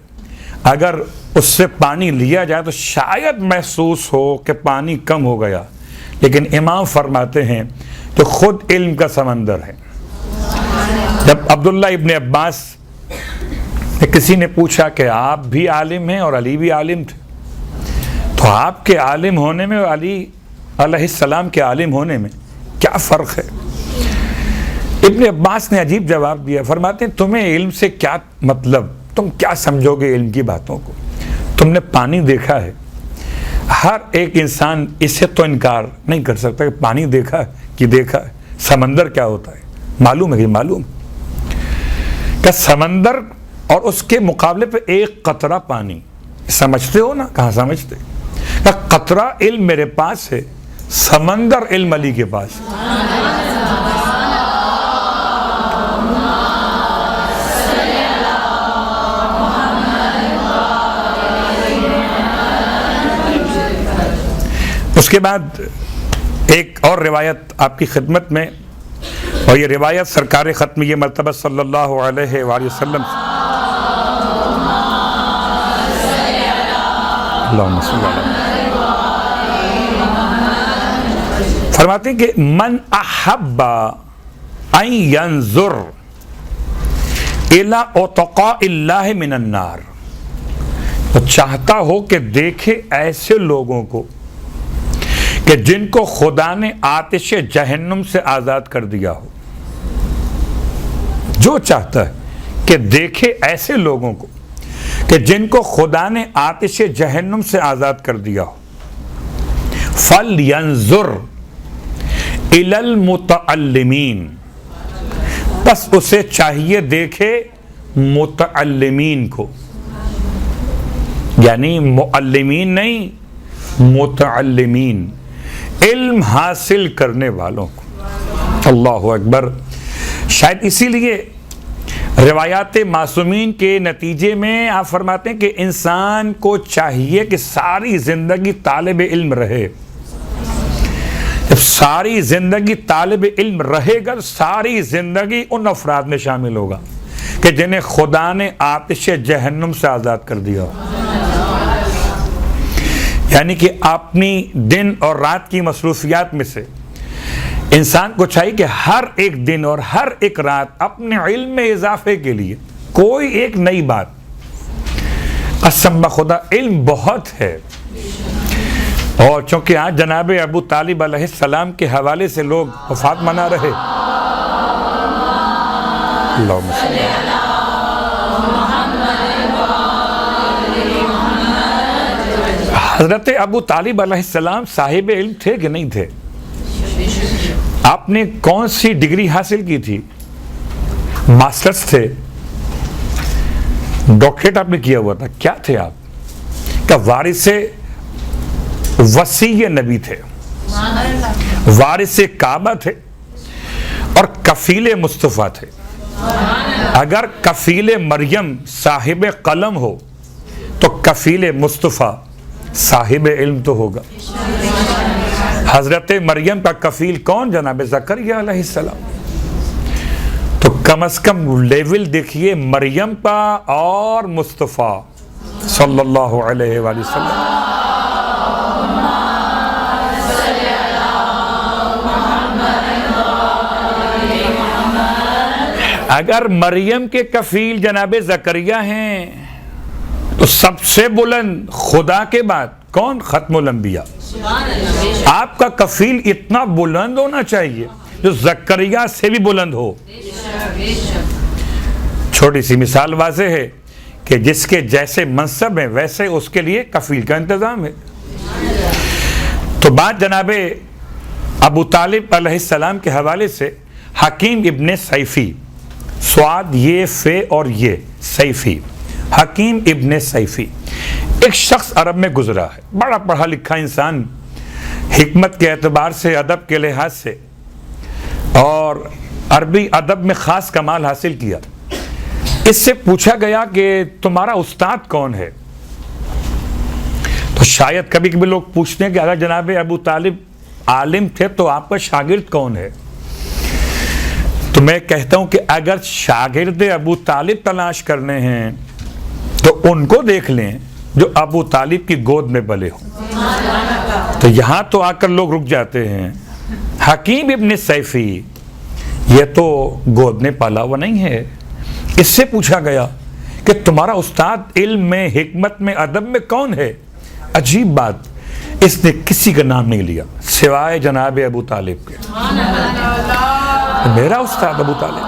اگر اس سے پانی لیا جائے تو شاید محسوس ہو کہ پانی کم ہو گیا. لیکن امام فرماتے ہیں کہ خود علم کا سمندر ہے. جب عبداللہ ابن عباس کسی نے پوچھا کہ آپ بھی عالم ہیں اور علی بھی عالم تھے، تو آپ کے عالم ہونے میں اور علی علیہ السلام کے عالم ہونے میں کیا فرق ہے؟ ابن عباس نے عجیب جواب دیا. فرماتے ہیں تمہیں علم سے کیا مطلب، تم کیا سمجھو گے علم کی باتوں کو؟ تم نے پانی دیکھا ہے، ہر ایک انسان اسے تو انکار نہیں کر سکتا کہ پانی دیکھا ہے کہ دیکھا ہے. سمندر کیا ہوتا ہے معلوم ہے کہ معلوم. کہ سمندر اور اس کے مقابلے پہ ایک قطرہ پانی، سمجھتے ہو نا؟ کہاں سمجھتے؟ کہ قطرہ علم میرے پاس ہے، سمندر علم علی کے پاس ہے. اس کے بعد ایک اور روایت آپ کی خدمت میں، اور یہ روایت سرکار ختم یہ مرتبہ صلی اللہ علیہ وآلہ وسلم اللہم صلی اللہ علیہ فرماتے ہیں کہ من احب ان ینظر الی اتقاء اللہ من النار، تو چاہتا ہو کہ دیکھے ایسے لوگوں کو کہ جن کو خدا نے آتش جہنم سے آزاد کر دیا ہو. جو چاہتا ہے کہ دیکھے ایسے لوگوں کو کہ جن کو خدا نے آتش جہنم سے آزاد کر دیا ہو. فَلْيَنْظُرْ إِلَى الْمُتَعَلِّمِينَ، بس اسے چاہیے دیکھے متعلمین کو، یعنی معلمین نہیں، متعلمین، علم حاصل کرنے والوں کو. اللہ اکبر. شاید اسی لیے روایات معصومین کے نتیجے میں آپ فرماتے ہیں کہ انسان کو چاہیے کہ ساری زندگی طالب علم رہے. جب ساری زندگی طالب علم رہے گا، ساری زندگی ان افراد میں شامل ہوگا کہ جنہیں خدا نے آتش جہنم سے آزاد کر دیا ہو. یعنی کہ اپنی دن اور رات کی مصروفیات میں سے انسان کو چاہیے کہ ہر ایک دن اور ہر ایک رات اپنے علم میں اضافے کے لیے کوئی ایک نئی بات. قسم بخدا علم بہت ہے، اور چونکہ آج جناب ابو طالب علیہ السلام کے حوالے سے لوگ وفات منا رہے، اللہم صلی اللہ علیہ حضرت ابو طالب علیہ السلام صاحب علم تھے کہ نہیں تھے؟ آپ نے کون سی ڈگری حاصل کی تھی؟ ماسٹرز تھے، ڈاکٹریٹ آپ نے کیا ہوا تھا، کیا تھے آپ؟ کہ وارث وصی نبی تھے، وارث کعبہ تھے، اور کفیل مصطفیٰ تھے. اگر کفیل مریم صاحب قلم ہو تو کفیل مصطفیٰ صاحب علم تو ہوگا. حضرت مریم کا کفیل کون؟ جناب زکریا علیہ السلام. تو کم از کم لیول دیکھیے مریم کا اور مصطفیٰ صلی اللہ علیہ وآلہ وسلم. اگر مریم کے کفیل جناب زکریا ہیں تو سب سے بلند خدا کے بعد کون؟ ختم الانبیاء. آپ کا کفیل اتنا بلند ہونا چاہیے جو زکریا سے بھی بلند ہو. چھوٹی سی مثال واضح ہے کہ جس کے جیسے منصب ہیں ویسے اس کے لیے کفیل کا انتظام ہے. تو بات جناب ابو طالب علیہ السلام کے حوالے سے حکیم ابن سیفی، سواد یہ فے اور یہ سیفی، حکیم ابن سیفی ایک شخص عرب میں گزرا ہے، بڑا پڑھا لکھا انسان، حکمت کے اعتبار سے، ادب کے لحاظ سے، اور عربی ادب میں خاص کمال حاصل کیا. اس سے پوچھا گیا کہ تمہارا استاد کون ہے؟ تو شاید کبھی کبھی لوگ پوچھتے ہیں کہ اگر جناب ابو طالب عالم تھے تو آپ کا شاگرد کون ہے؟ تو میں کہتا ہوں کہ اگر شاگرد ابو طالب تلاش کرنے ہیں تو ان کو دیکھ لیں جو ابو طالب کی گود میں پلے ہوں. تو یہاں تو آ کر لوگ رک جاتے ہیں. حکیم ابن سیفی یہ تو گود میں پالا ہوا نہیں ہے. اس سے پوچھا گیا کہ تمہارا استاد علم میں، حکمت میں، ادب میں کون ہے؟ عجیب بات، اس نے کسی کا نام نہیں لیا سوائے جناب ابو طالب کے. میرا استاد ابو طالب.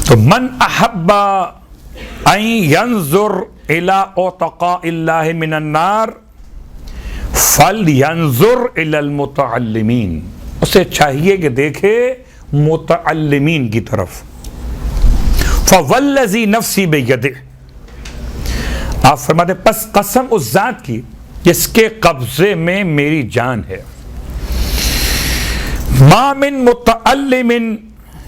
تو من احب ان ينظر الى اتقاء اللہ من النار فلینظر الی المتعلمین. اسے چاہیے کہ دیکھے متعلمین کی طرف. فوالذی نفسی بیدہ، آپ فرماتے پس قسم اس ذات کی جس کے قبضے میں میری جان ہے، ما من متعلم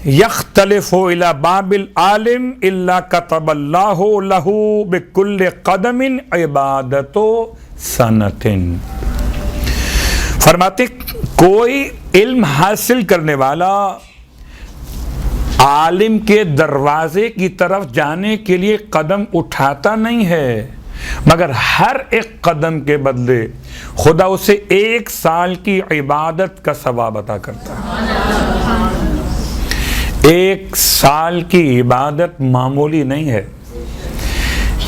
یختلف الی باب العالم الا کتب اللہ لہ بکل قدم عبادت سنۃ. فرماتے کوئی علم حاصل کرنے والا عالم کے دروازے کی طرف جانے کے لیے قدم اٹھاتا نہیں ہے، مگر ہر ایک قدم کے بدلے خدا اسے 1 سال کی عبادت کا ثواب عطا کرتا ہے. 1 سال کی عبادت معمولی نہیں ہے.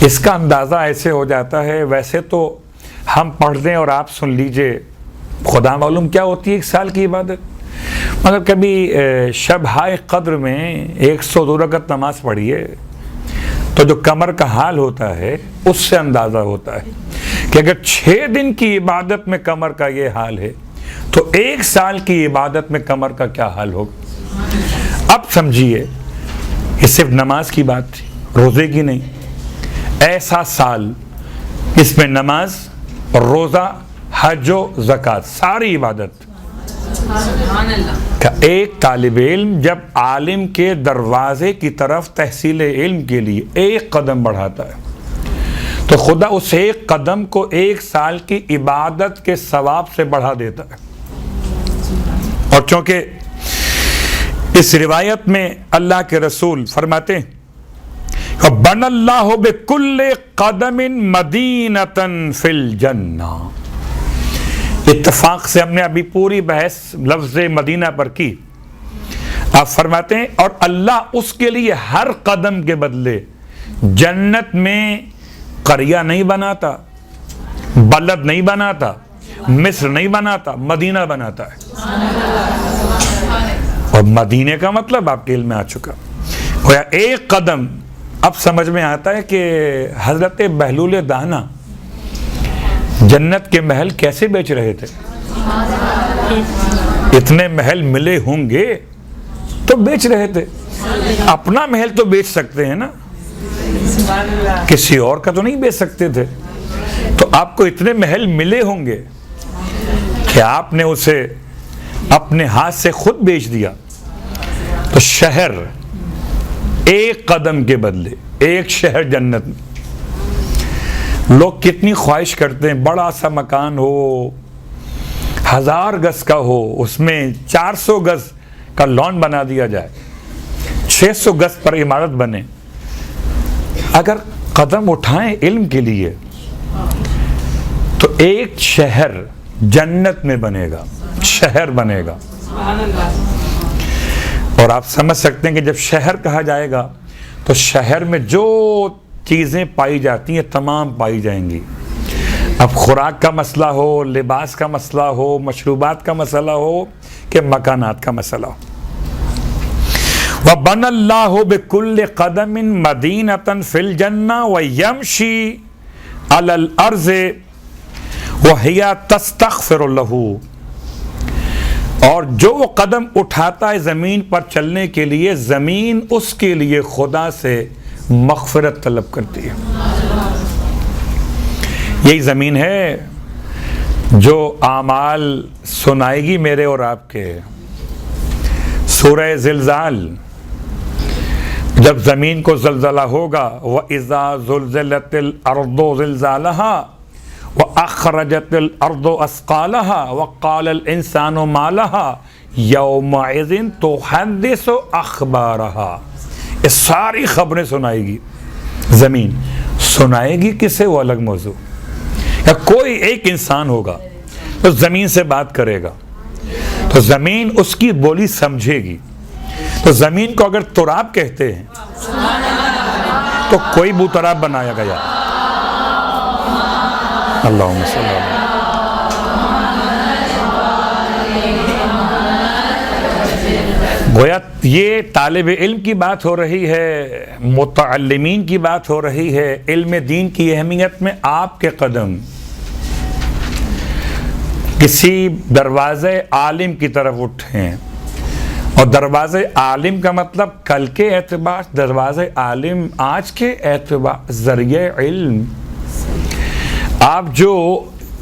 اس کا اندازہ ایسے ہو جاتا ہے، ویسے تو ہم پڑھ دیں اور آپ سن لیجئے، خدا معلوم کیا ہوتی ہے 1 سال کی عبادت. مگر کبھی شب ہائے قدر میں 102 رکعت نماز پڑھیے تو جو کمر کا حال ہوتا ہے اس سے اندازہ ہوتا ہے کہ اگر 6 دن کی عبادت میں کمر کا یہ حال ہے تو 1 سال کی عبادت میں کمر کا کیا حال ہوگا. اب سمجھیے یہ صرف نماز کی بات تھی، روزے کی نہیں. ایسا سال اس میں نماز، روزہ، حج و زکوٰۃ ساری عبادت کا ایک طالب علم جب عالم کے دروازے کی طرف تحصیل علم کے لیے 1 قدم بڑھاتا ہے تو خدا اس 1 قدم کو 1 سال کی عبادت کے ثواب سے بڑھا دیتا ہے. اور چونکہ اس روایت میں اللہ کے رسول فرماتے ہیں بن اللہ بکل قدم مدینۃ فی الجنہ. اتفاق سے ہم نے ابھی پوری بحث لفظ مدینہ پر کی. آپ فرماتے ہیں اور اللہ اس کے لیے ہر قدم کے بدلے جنت میں قریہ نہیں بناتا، بلد نہیں بناتا، مصر نہیں بناتا، مدینہ بناتا ہے. اور مدینے کا مطلب آپ کے علم میں آ چکا. گویا 1 قدم. اب سمجھ میں آتا ہے کہ حضرت بہلول دہنا جنت کے محل کیسے بیچ رہے تھے. اتنے محل ملے ہوں گے تو بیچ رہے تھے. اپنا محل تو بیچ سکتے ہیں نا، کسی اور کا تو نہیں بیچ سکتے تھے. تو آپ کو اتنے محل ملے ہوں گے کہ آپ نے اسے اپنے ہاتھ سے خود بیچ دیا. تو شہر ایک قدم کے بدلے ایک شہر جنت میں. لوگ کتنی خواہش کرتے ہیں بڑا سا مکان ہو, 1000 گز کا ہو, اس میں 400 گز کا لان بنا دیا جائے, 600 گز پر عمارت بنے. اگر قدم اٹھائیں علم کے لیے تو ایک شہر جنت میں بنے گا, شہر بنے گا. اور آپ سمجھ سکتے ہیں کہ جب شہر کہا جائے گا تو شہر میں جو چیزیں پائی جاتی ہیں تمام پائی جائیں گی. اب خوراک کا مسئلہ ہو, لباس کا مسئلہ ہو, مشروبات کا مسئلہ ہو کہ مکانات کا مسئلہ ہو. وَبَنَى اللَّهُ بِكُلِّ قَدَمٍ مَدِينَةً فِي الْجَنَّةِ وَيَمْشِي عَلَى الْأَرْضِ وَهِيَ تَسْتَغْفِرُ لَهُ. اور جو وہ قدم اٹھاتا ہے زمین پر چلنے کے لیے, زمین اس کے لیے خدا سے مغفرت طلب کرتی ہے. یہی زمین ہے جو اعمال سنائے گی میرے اور آپ کے. سورہ زلزال, جب زمین کو زلزلہ ہوگا, وَإِذَا زُلْزِلَتِ الْأَرْضُ زِلْزَالَهَا وَأَخْرَجَتِ الْأَرْضُ أَثْقَالَهَا وَقَالَ الْإِنسَانُ مَا لَهَا يَوْمَئِذٍ تُحَدِّثُ أَخْبَارَهَا. یہ ساری خبریں سنائے گی زمین. سنائے گی کسے وہ الگ موضوع, یا کوئی ایک انسان ہوگا تو زمین سے بات کرے گا تو زمین اس کی بولی سمجھے گی. تو زمین کو اگر تراب کہتے ہیں تو کوئی بوتراب بنایا گیا. اللہم صلی اللہ. گویا یہ طالب علم کی بات ہو رہی ہے, متعلمین کی بات ہو رہی ہے. علم دین کی اہمیت میں آپ کے قدم کسی دروازے عالم کی طرف اٹھیں. اور دروازے عالم کا مطلب کل کے اعتبار, دروازے عالم آج کے اعتبار, ذریعہ علم. آپ جو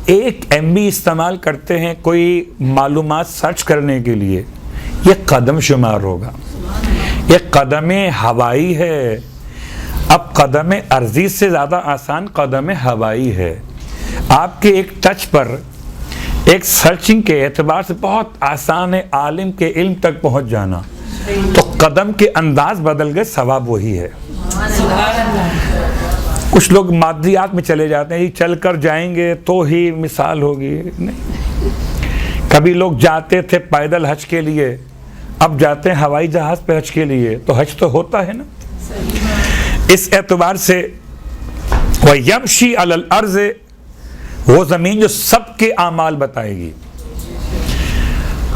1 MB استعمال کرتے ہیں کوئی معلومات سرچ کرنے کے لیے, یہ قدم شمار ہوگا. یہ قدم ہوائی ہے. اب قدم ارضی سے زیادہ آسان قدم ہوائی ہے. آپ کے ایک ٹچ پر, ایک سرچنگ کے اعتبار سے بہت آسان ہے عالم کے علم تک پہنچ جانا. تو قدم کے انداز بدل گئے, ثواب وہی ہے. کچھ لوگ مادیات میں چلے جاتے ہیں, چل کر جائیں گے تو ہی مثال ہوگی. نہیں, کبھی لوگ جاتے تھے پیدل حج کے لیے, اب جاتے ہیں ہوائی جہاز پہ حج کے لیے, تو حج تو ہوتا ہے نا. اس اعتبار سے وَيَمْشِي عَلَى الْأَرْضِ, وہ زمین جو سب کے اعمال بتائے گی,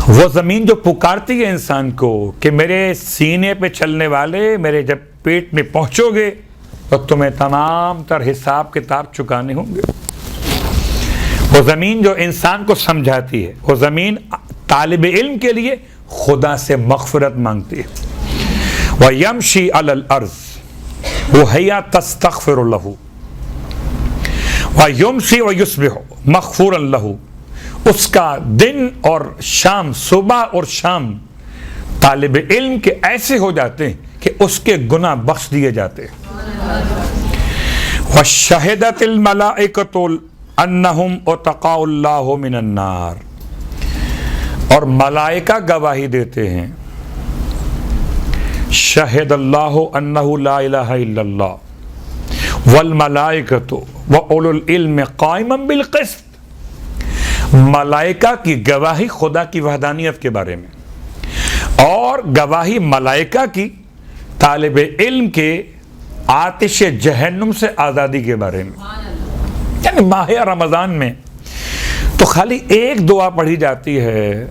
وہ زمین جو پکارتی ہے انسان کو کہ میرے سینے پہ چلنے والے, میرے جب پیٹ میں پہنچو گے تو تمہیں تمام تر حساب کتاب چکانے ہوں گے. وہ زمین جو انسان کو سمجھاتی ہے, وہ زمین طالب علم کے لیے خدا سے مغفرت مانگتی ہے. وَيَمْشِي عَلَى الْأَرْضِ وَهِيَ تَسْتَغْفِرُ لَهُ وَيُمْسِي وَيُصْبِحُ مَغْفُورًا لَهُ. اس کا دن اور شام, صبح اور شام طالب علم کے ایسے ہو جاتے ہیں کہ اس کے گناہ بخش دیے جاتے ہیں. وَشَهِدَتِ الْمَلَائِكَةُ أَنَّهُمْ أُتَقَاءُ اللَّهُ مِنَ النَّارِ. اور ملائکہ گواہی دیتے ہیں, شہد اللہ انہ لا الہ الا اللہ والملائکۃ وَأُولُو الْعِلْمِ قَائِمًا بِالْقِسْطِ. ملائکہ کی گواہی خدا کی وحدانیت کے بارے میں, اور گواہی ملائکہ کی طالب علم کے آتش جہنم سے آزادی کے بارے میں. یعنی ماہ رمضان میں تو خالی ایک دعا پڑھی جاتی ہے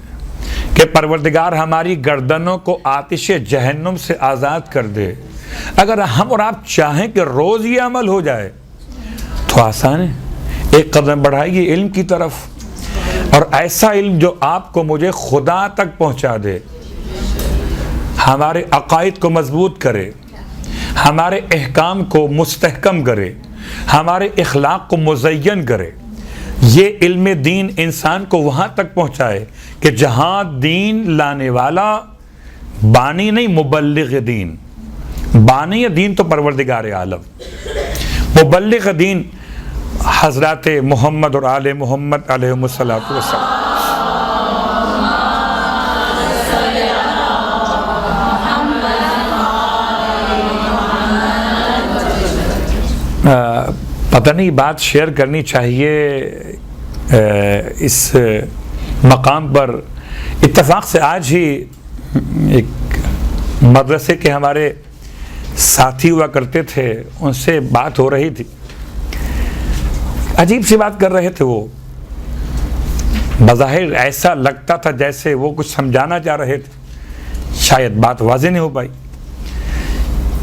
کہ پروردگار ہماری گردنوں کو آتش جہنم سے آزاد کر دے. اگر ہم اور آپ چاہیں کہ روز یہ عمل ہو جائے تو آسان ہے, ایک قدم بڑھائیے علم کی طرف, اور ایسا علم جو آپ کو مجھے خدا تک پہنچا دے, ہمارے عقائد کو مضبوط کرے, ہمارے احکام کو مستحکم کرے, ہمارے اخلاق کو مزین کرے. یہ علم دین انسان کو وہاں تک پہنچائے کہ جہاں دین لانے والا بانی نہیں، مبلغ دین. بانی دین تو پروردگار عالم، مبلغ دین حضرات محمد اور آل محمد علیہم الصلاۃ والسلام. پتہ نہیں بات شیئر کرنی چاہیے اس مقام پر. اتفاق سے آج ہی ایک مدرسے کے ہمارے ساتھی ہوا کرتے تھے، ان سے بات ہو رہی تھی. عجیب سی بات کر رہے تھے. وہ بظاہر ایسا لگتا تھا جیسے وہ کچھ سمجھانا چاہ رہے تھے، شاید بات واضح نہیں ہو پائی.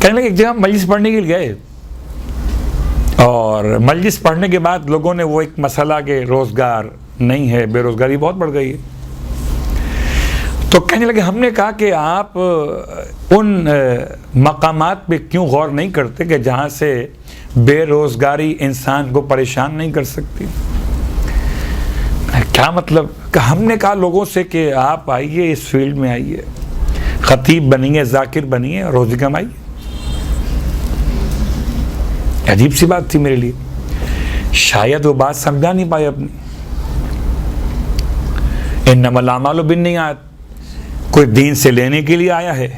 کہنے لگے ایک جگہ مجلس پڑھنے کے لیے گئے، اور مجلس پڑھنے کے بعد لوگوں نے وہ ایک مسئلہ کہ روزگار نہیں ہے، بے روزگاری بہت بڑھ گئی ہے. تو کہنے لگے ہم نے کہا کہ آپ ان مقامات پہ کیوں غور نہیں کرتے کہ جہاں سے بے روزگاری انسان کو پریشان نہیں کر سکتی. کیا مطلب؟ کہ ہم نے کہا لوگوں سے کہ آپ آئیے، اس فیلڈ میں آئیے، خطیب بنیے، ذاکر بنیے، روزی کمائیے. عجیب سی بات تھی میرے لیے، شاید وہ بات سمجھا نہیں پائے اپنی. انما الاعمال بالنیات. کوئی دین سے لینے کے لیے آیا ہے،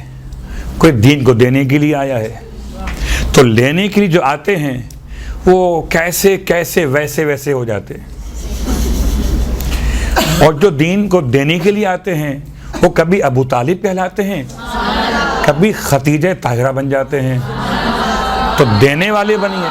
کوئی دین کو دینے کے لیے آیا ہے. تو لینے کے لیے جو آتے ہیں وہ کیسے کیسے ویسے ویسے ہو جاتے ہیں، اور جو دین کو دینے کے لیے آتے ہیں وہ کبھی ابو طالب کہلاتے ہیں، کبھی ختیجہ طاہرہ بن جاتے ہیں. تو دینے والے بنیے.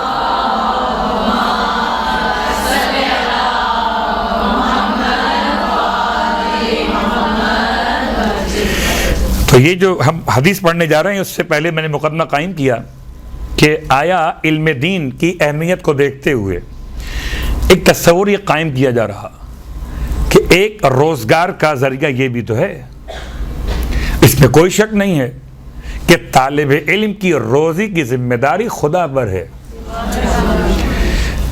تو یہ جو ہم حدیث پڑھنے جا رہے ہیں، اس سے پہلے میں نے مقدمہ قائم کیا کہ آیا علم دین کی اہمیت کو دیکھتے ہوئے ایک تصور یہ قائم کیا جا رہا کہ ایک روزگار کا ذریعہ یہ بھی تو ہے. اس میں کوئی شک نہیں ہے کہ طالب علم کی روزی کی ذمہ داری خدا پر ہے.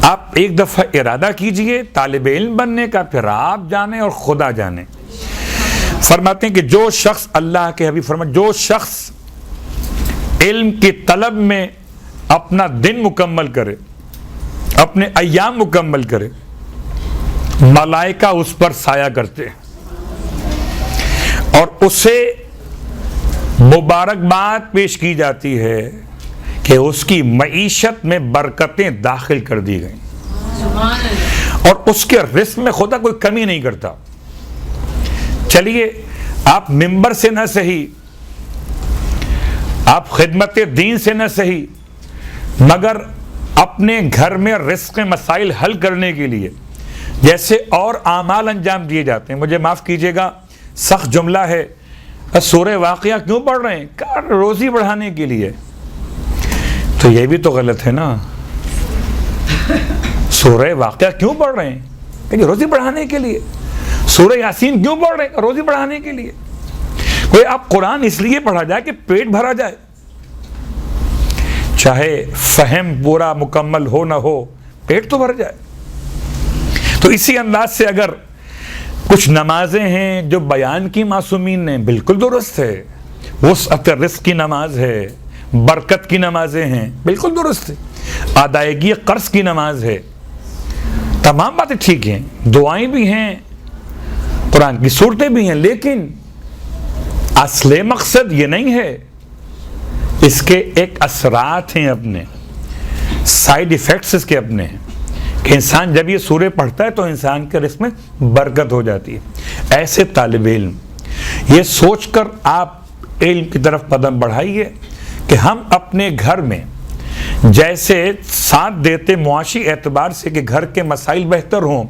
آپ ایک دفعہ ارادہ کیجئے طالب علم بننے کا، پھر آپ جانیں اور خدا جانے. فرماتے ہیں کہ جو شخص، اللہ کے حبیب فرماتے ہیں، جو شخص علم کی طلب میں اپنا دن مکمل کرے، اپنے ایام مکمل کرے، ملائکہ اس پر سایہ کرتے ہیں اور اسے مبارکباد پیش کی جاتی ہے کہ اس کی معیشت میں برکتیں داخل کر دی گئیں اور اس کے رزق میں خدا کوئی کمی نہیں کرتا. چلیے آپ ممبر سے نہ صحیح، آپ خدمت دین سے نہ صحیح، مگر اپنے گھر میں رزق مسائل حل کرنے کے لیے جیسے اور اعمال انجام دیے جاتے ہیں. مجھے معاف کیجیے گا، سخت جملہ ہے، سورہ واقعہ کیوں پڑھ رہے ہیں؟ کہ روزی بڑھانے کے لیے. تو یہ بھی تو غلط ہے نا. سورہ واقعہ کیوں پڑھ رہے ہیں؟ کہ روزی بڑھانے کے لیے. سورہ یاسین کیوں پڑھ رہے ہیں؟ روزی بڑھانے کے لیے. کوئی آپ قرآن اس لیے پڑھا جائے کہ پیٹ بھرا جائے، چاہے فہم پورا مکمل ہو نہ ہو، پیٹ تو بھر جائے. تو اسی انداز سے اگر کچھ نمازیں ہیں جو بیان کی معصومین نے، بالکل درست ہے. وسعت رزق کی نماز ہے، برکت کی نمازیں ہیں، بالکل درست ہے. ادائیگی قرض کی نماز ہے، تمام باتیں ٹھیک ہیں، دعائیں بھی ہیں، قرآن کی صورتیں بھی ہیں، لیکن اصل مقصد یہ نہیں ہے. اس کے ایک اثرات ہیں اپنے، سائیڈ ایفیکٹس اس کے اپنے ہیں کہ انسان جب یہ سورہ پڑھتا ہے تو انسان کے رزق میں برکت ہو جاتی ہے. ایسے طالب علم یہ سوچ کر آپ علم کی طرف قدم بڑھائیے کہ ہم اپنے گھر میں جیسے ساتھ دیتے معاشی اعتبار سے کہ گھر کے مسائل بہتر ہوں،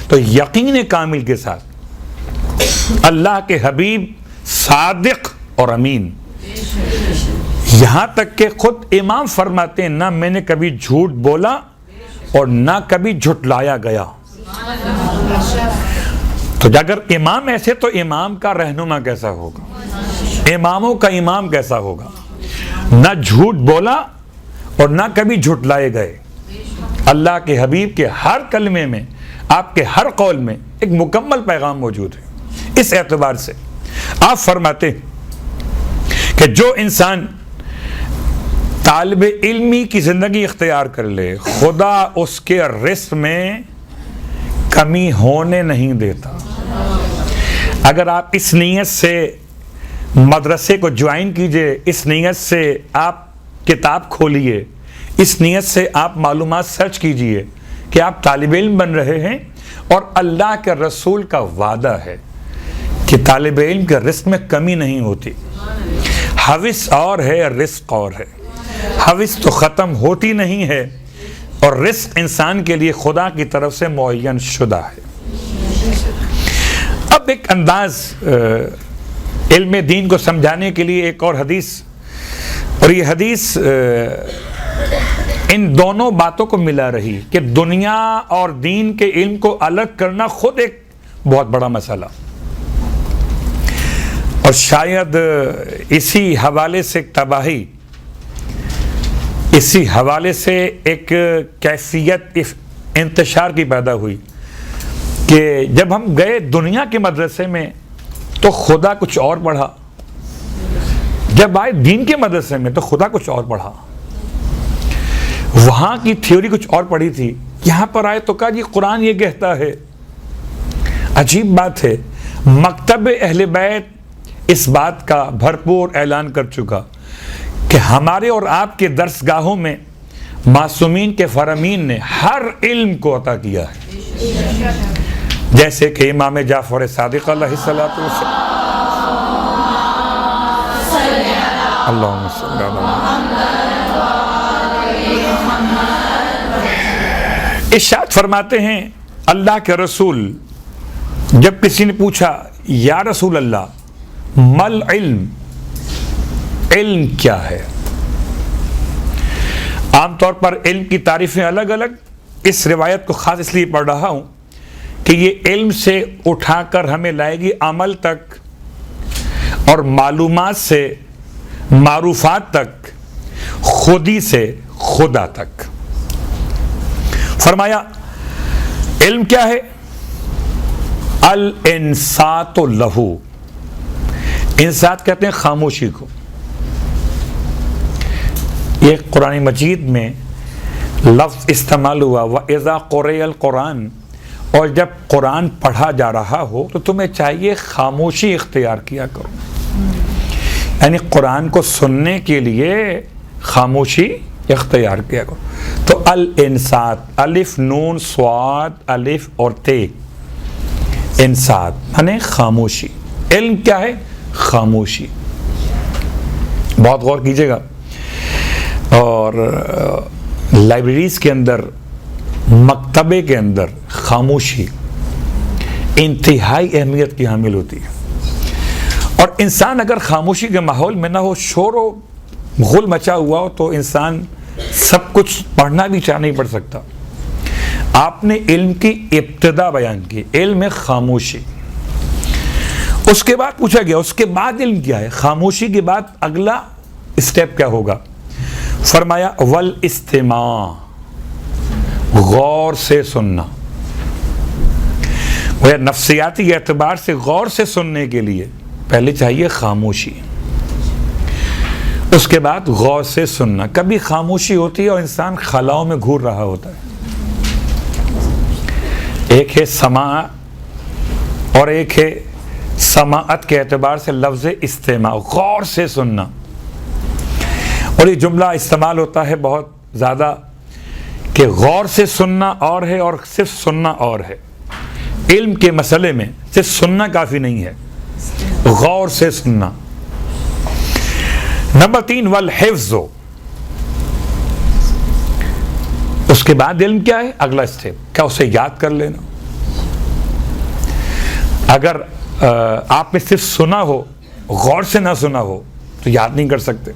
تو یقین کامل کے ساتھ اللہ کے حبیب صادق اور امین، یہاں تک کہ خود امام فرماتے ہیں نہ میں نے کبھی جھوٹ بولا اور نہ کبھی جھٹلایا گیا. تو اگر امام ایسے تو امام کا رہنما کیسا ہوگا، اماموں کا امام کیسا ہوگا؟ نہ جھوٹ بولا اور نہ کبھی جھٹلائے گئے. اللہ کے حبیب کے ہر کلمے میں، آپ کے ہر قول میں ایک مکمل پیغام موجود ہے۔ اس اعتبار سے آپ فرماتے ہیں کہ جو انسان طالب علمی کی زندگی اختیار کر لے، خدا اس کے رزق میں کمی ہونے نہیں دیتا۔ اگر آپ اس نیت سے مدرسے کو جوائن کیجئے، اس نیت سے آپ کتاب کھولیے، اس نیت سے آپ معلومات سرچ کیجئے کہ آپ طالب علم بن رہے ہیں، اور اللہ کے رسول کا وعدہ ہے کہ طالب علم کے رزق میں کمی نہیں ہوتی۔ حوث اور ہے، رزق اور ہے۔ حوث تو ختم ہوتی نہیں ہے، اور رزق انسان کے لیے خدا کی طرف سے معین شدہ ہے۔ اب ایک انداز علم دین کو سمجھانے کے لیے ایک اور حدیث، اور یہ حدیث ان دونوں باتوں کو ملا رہی کہ دنیا اور دین کے علم کو الگ کرنا خود ایک بہت بڑا مسئلہ، اور شاید اسی حوالے سے ایک تباہی، اسی حوالے سے ایک کیفیت انتشار کی پیدا ہوئی کہ جب ہم گئے دنیا کے مدرسے میں تو خدا کچھ اور پڑھا، جب آئے دین کے مدرسے میں تو خدا کچھ اور پڑھا، وہاں کی تھیوری کچھ اور پڑھی تھی، یہاں پر آئے تو کہا جی قرآن یہ کہتا ہے۔ عجیب بات ہے، مکتب اہل بیت اس بات کا بھرپور اعلان کر چکا کہ ہمارے اور آپ کے درس گاہوں میں معصومین کے فرامین نے ہر علم کو عطا کیا ہے، جیسے کہ امام جعفر صادق علیہ الصلوۃ والسلام، اللہم صلی علی محمد، ارشاد فرماتے ہیں اللہ کے رسول، جب کسی نے پوچھا یا رسول اللہ مل علم، علم کیا ہے؟ عام طور پر علم کی تعریفیں الگ الگ، اس روایت کو خاص اس لیے پڑھ رہا ہوں کہ یہ علم سے اٹھا کر ہمیں لائے گی عمل تک، اور معلومات سے معروفات تک، خودی سے خدا تک۔ فرمایا علم کیا ہے؟ الانصات لہو، انصات کہتے ہیں خاموشی کو۔ یہ قرآن مجید میں لفظ استعمال ہوا وَإِذَا قُرِئَ الْقُرْآنُ، اور جب قرآن پڑھا جا رہا ہو تو تمہیں چاہیے خاموشی اختیار کیا کرو، یعنی قرآن کو سننے کے لیے خاموشی اختیار کیا کرو۔ تو الانصات، الف نون صاد الف اور تے، انصات یعنی خاموشی۔ علم کیا ہے؟ خاموشی۔ بہت غور کیجئے گا، اور لائبریریز کے اندر، مکتبے کے اندر خاموشی انتہائی اہمیت کی حامل ہوتی ہے، اور انسان اگر خاموشی کے ماحول میں نہ ہو، شور و غل مچا ہوا ہو، تو انسان سب کچھ پڑھنا بھی چاہ نہیں پڑھ سکتا۔ آپ نے علم کی ابتدا بیان کی، علم خاموشی۔ اس کے بعد پوچھا گیا اس کے بعد علم کیا ہے؟ خاموشی کے بعد اگلا اسٹیپ کیا ہوگا؟ فرمایا والاستماع، غور سے سننا۔ وہ نفسیاتی اعتبار سے غور سے سننے کے لیے پہلے چاہیے خاموشی، اس کے بعد غور سے سننا۔ کبھی خاموشی ہوتی ہے اور انسان خلاؤں میں گھور رہا ہوتا ہے۔ ایک ہے سماع اور ایک ہے سماعت کے اعتبار سے لفظ استماع، غور سے سننا۔ اور یہ جملہ استعمال ہوتا ہے بہت زیادہ کہ غور سے سننا اور ہے اور صرف سننا اور ہے۔ علم کے مسئلے میں صرف سننا کافی نہیں ہے، غور سے سننا۔ نمبر 3 والحفظ، اس کے بعد علم کیا ہے؟ اگلا اسٹیپ کیا؟ اسے یاد کر لینا۔ اگر آپ نے صرف سنا ہو، غور سے نہ سنا ہو تو یاد نہیں کر سکتے۔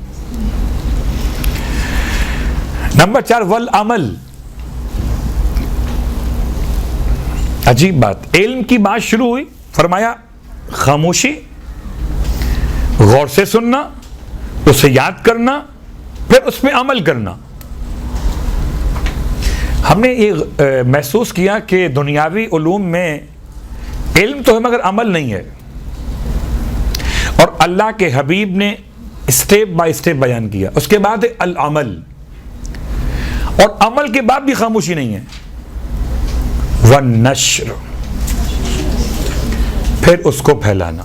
نمبر 4 والعمل، عجیب بات، علم کی بات شروع ہوئی، فرمایا خاموشی، غور سے سننا، اسے یاد کرنا، پھر اس پہ عمل کرنا۔ ہم نے یہ محسوس کیا کہ دنیاوی علوم میں علم تو ہے مگر عمل نہیں ہے، اور اللہ کے حبیب نے اسٹیپ بائی اسٹیپ بیان کیا. اس کے بعد ہے العمل، اور عمل کے بعد بھی خاموشی نہیں ہے. والنشر، پھر اس کو پھیلانا.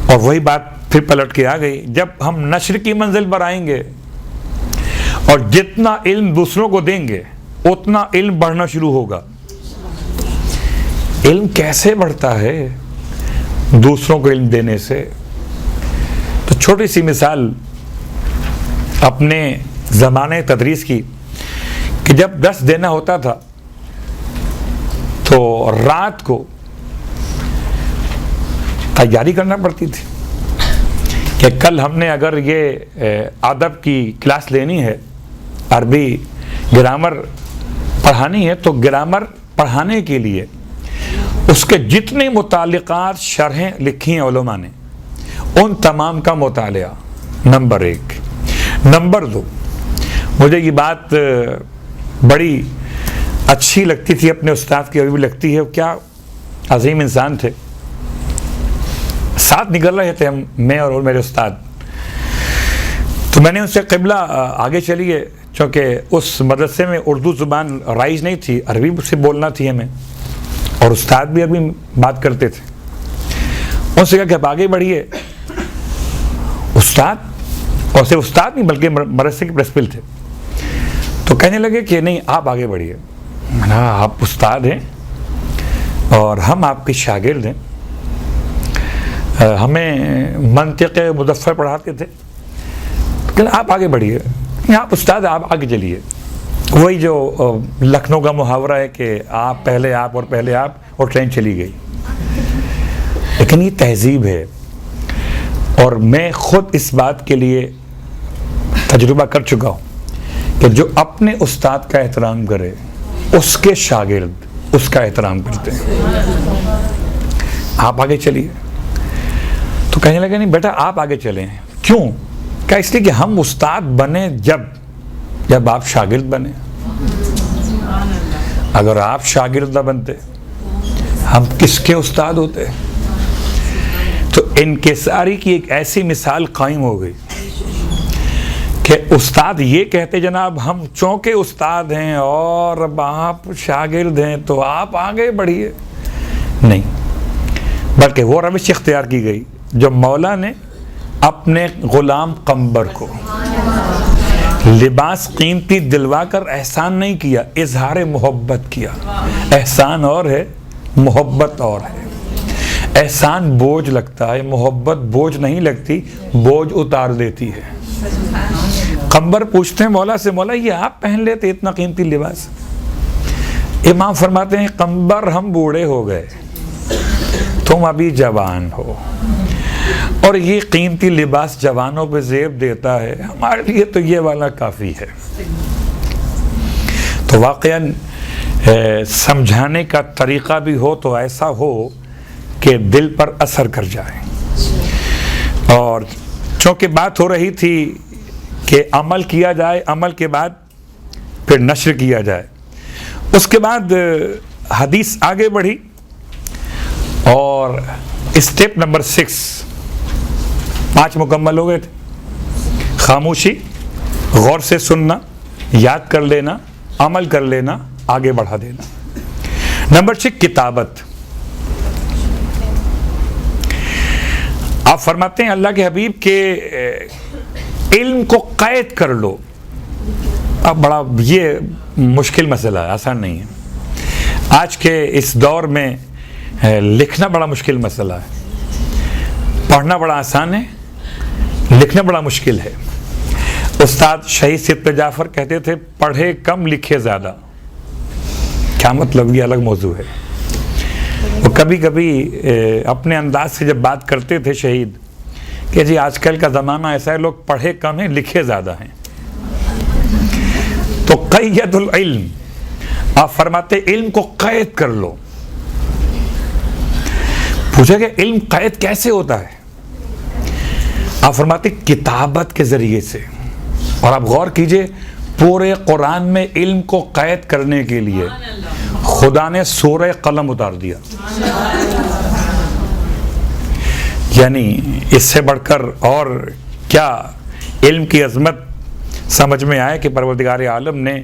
اور وہی بات پھر پلٹ کے آ گئی، جب ہم نشر کی منزل پر آئیں گے اور جتنا علم دوسروں کو دیں گے اتنا علم بڑھنا شروع ہوگا. علم کیسے بڑھتا ہے؟ دوسروں کو علم دینے سے. تو چھوٹی سی مثال اپنے زمانے تدریس کی، کہ جب درس دینا ہوتا تھا تو رات کو تیاری کرنا پڑتی تھی کہ کل ہم نے اگر یہ ادب کی کلاس لینی ہے، عربی گرامر پڑھانی ہے، تو گرامر پڑھانے کے لیے اس کے جتنے متعلقات شرحیں لکھی ہیں علماء نے، ان تمام کا مطالعہ. نمبر 1. نمبر 2، مجھے یہ بات بڑی اچھی لگتی تھی اپنے استاد کی، ابھی بھی لگتی ہے. کیا عظیم انسان تھے. ساتھ نکل رہے تھے ہم، میں اور میرے استاد. تو میں نے ان سے قبلہ آگے چلیے، چونکہ اس مدرسے میں اردو زبان رائج نہیں تھی، عربی سے بولنا تھی ہمیں، اور استاد بھی عربی بات کرتے تھے. ان سے کہا کہ آپ آگے بڑھیے. استاد، اور صرف استاد نہیں بلکہ مدرسے کے پرنسپل تھے، تو کہنے لگے کہ نہیں آپ آگے بڑھیے. میں نے کہا آپ استاد ہیں اور ہم آپ کے شاگرد ہیں، ہمیں منطق مظفر پڑھاتے تھے، کہ آپ آگے بڑھیے. آپ استاد، آپ آگے چلیے. وہی جو لکھنؤ کا محاورہ ہے کہ آپ پہلے آپ اور پہلے آپ، اور ٹرین چلی گئی. لیکن یہ تہذیب ہے، اور میں خود اس بات کے لیے تجربہ کر چکا ہوں کہ جو اپنے استاد کا احترام کرے اس کے شاگرد اس کا احترام کرتے ہیں. آپ آگے چلیے. تو کہنے لگے نہیں بیٹا آپ آگے چلیں. کیوں؟ کیا اس لیے کہ ہم استاد بنے جب آپ شاگرد بنے. اگر آپ شاگرد نہ بنتے ہم کس کے استاد ہوتے؟ تو انکساری کی ایک ایسی مثال قائم ہو گئی کہ استاد یہ کہتے جناب ہم چونکہ استاد ہیں اور اب آپ شاگرد ہیں تو آپ آگے بڑھیے. نہیں، بلکہ وہ روش اختیار کی گئی جو مولا نے اپنے غلام قمبر کو لباس قیمتی دلوا کر احسان نہیں کیا، اظہار محبت کیا. احسان اور ہے، محبت اور ہے. احسان بوجھ لگتا ہے، محبت بوجھ نہیں لگتی، بوجھ اتار دیتی ہے. قمبر پوچھتے ہیں مولا سے، مولا یہ آپ پہن لیتے اتنا قیمتی لباس؟ امام فرماتے ہیں قمبر ہم بوڑھے ہو گئے، تم ابھی جوان ہو، اور یہ قیمتی لباس جوانوں پہ زیب دیتا ہے، ہمارے لیے تو یہ والا کافی ہے. تو واقعاً سمجھانے کا طریقہ بھی ہو تو ایسا ہو کہ دل پر اثر کر جائے. اور چونکہ بات ہو رہی تھی کہ عمل کیا جائے، عمل کے بعد پھر نشر کیا جائے. اس کے بعد حدیث آگے بڑھی اور اسٹیپ نمبر 6 5 مکمل ہو گئے تھے. خاموشی، غور سے سننا، یاد کر لینا، عمل کر لینا، آگے بڑھا دینا. نمبر 6 کتابت. آپ فرماتے ہیں اللہ کے حبیب کے علم کو قید کر لو. اب بڑا یہ مشکل مسئلہ ہے، آسان نہیں ہے. آج کے اس دور میں لکھنا بڑا مشکل مسئلہ ہے. پڑھنا بڑا آسان ہے، لکھنا بڑا مشکل ہے. استاد شہید سید جعفر کہتے تھے پڑھے کم لکھے زیادہ. کیا مطلب؟ یہ الگ موضوع ہے. وہ کبھی کبھی اپنے انداز سے جب بات کرتے تھے شہید کہ جی آج کل کا زمانہ ایسا ہے، لوگ پڑھے کم ہیں لکھے زیادہ ہیں. تو قید العلم، آپ فرماتے علم کو قید کر لو. پوچھا کہ علم قید کیسے ہوتا ہے؟ آپ فرماتے کتابت کے ذریعے سے. اور آپ غور کیجئے پورے قرآن میں علم کو قید کرنے کے لیے خدا نے سورہ قلم اتار دیا. یعنی اس سے بڑھ کر اور کیا علم کی عظمت سمجھ میں آئے کہ پروردگار عالم نے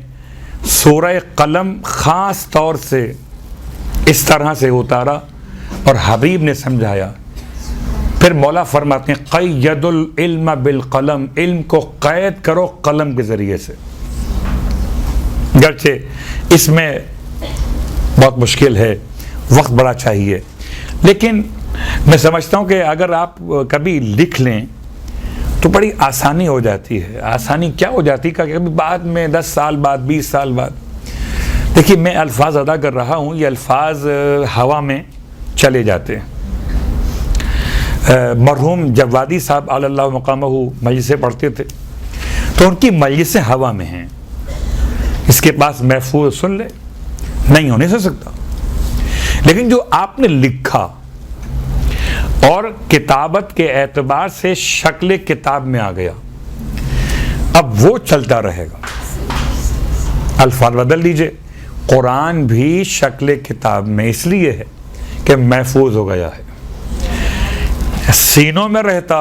سورہ قلم خاص طور سے اس طرح سے اتارا اور حبیب نے سمجھایا. پھر مولا فرماتے ہیں قید العلم بالقلم، علم کو قید کرو قلم کے ذریعے سے. گرچہ اس میں بہت مشکل ہے، وقت بڑا چاہیے، لیکن میں سمجھتا ہوں کہ اگر آپ کبھی لکھ لیں تو بڑی آسانی ہو جاتی ہے. آسانی کیا ہو جاتی ہے کہ کبھی بعد میں 10 سال بعد 20 سال بعد، دیکھیے میں الفاظ ادا کر رہا ہوں، یہ الفاظ ہوا میں چلے جاتے ہیں. مرحوم جوادی صاحب علی اللہ مقامہ مجلسیں پڑھتے تھے تو ان کی مجلسیں ہوا میں ہیں. اس کے پاس محفوظ سن لے نہیں ہونے سے سکتا، لیکن جو آپ نے لکھا اور کتابت کے اعتبار سے شکل کتاب میں آ گیا، اب وہ چلتا رہے گا. الفاظ بدل دیجئے، قرآن بھی شکل کتاب میں اس لیے ہے کہ محفوظ ہو گیا ہے. سینوں میں رہتا،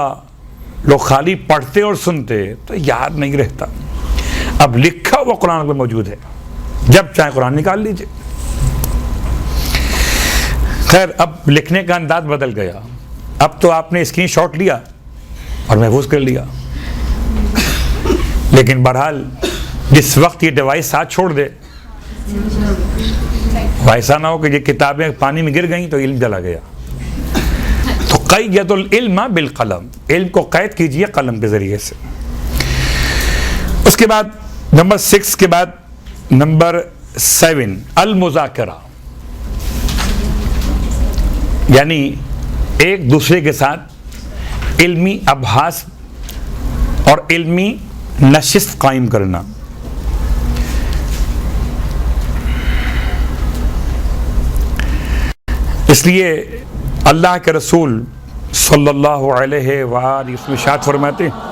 لوگ خالی پڑھتے اور سنتے تو یاد نہیں رہتا. اب لکھا وہ قرآن پہ موجود ہے، جب چاہے قرآن نکال لیجئے. خیر، اب لکھنے کا انداز بدل گیا. اب تو آپ نے اسکرین شاٹ لیا اور محفوظ کر لیا، لیکن بہرحال جس وقت یہ ڈیوائس ساتھ چھوڑ دے، ایسا نہ ہو کہ یہ کتابیں پانی میں گر گئیں تو علم جلا گیا. تو قید العلم بالقلم، علم کو قید کیجئے قلم کے ذریعے سے. اس کے بعد نمبر 6 کے بعد نمبر 7 المذاکرہ، یعنی ایک دوسرے کے ساتھ علمی ابحاث اور علمی نشست قائم کرنا. اس لیے اللہ کے رسول صلی اللہ علیہ وآلہ وسلم ارشاد فرماتے ہیں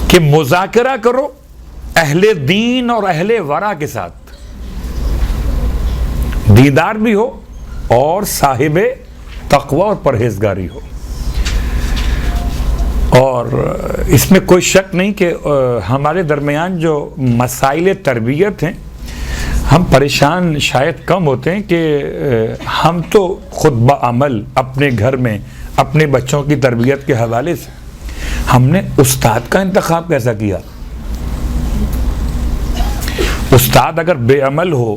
کہ مذاکرہ کرو اہل دین اور اہل ورع کے ساتھ، دیندار بھی ہو اور صاحب تقوی اور پرہیزگاری ہو. اور اس میں کوئی شک نہیں کہ ہمارے درمیان جو مسائل تربیت ہیں، ہم پریشان شاید کم ہوتے ہیں کہ ہم تو خود بعمل اپنے گھر میں اپنے بچوں کی تربیت کے حوالے سے ہم نے استاد کا انتخاب کیسا کیا. استاد اگر بے عمل ہو،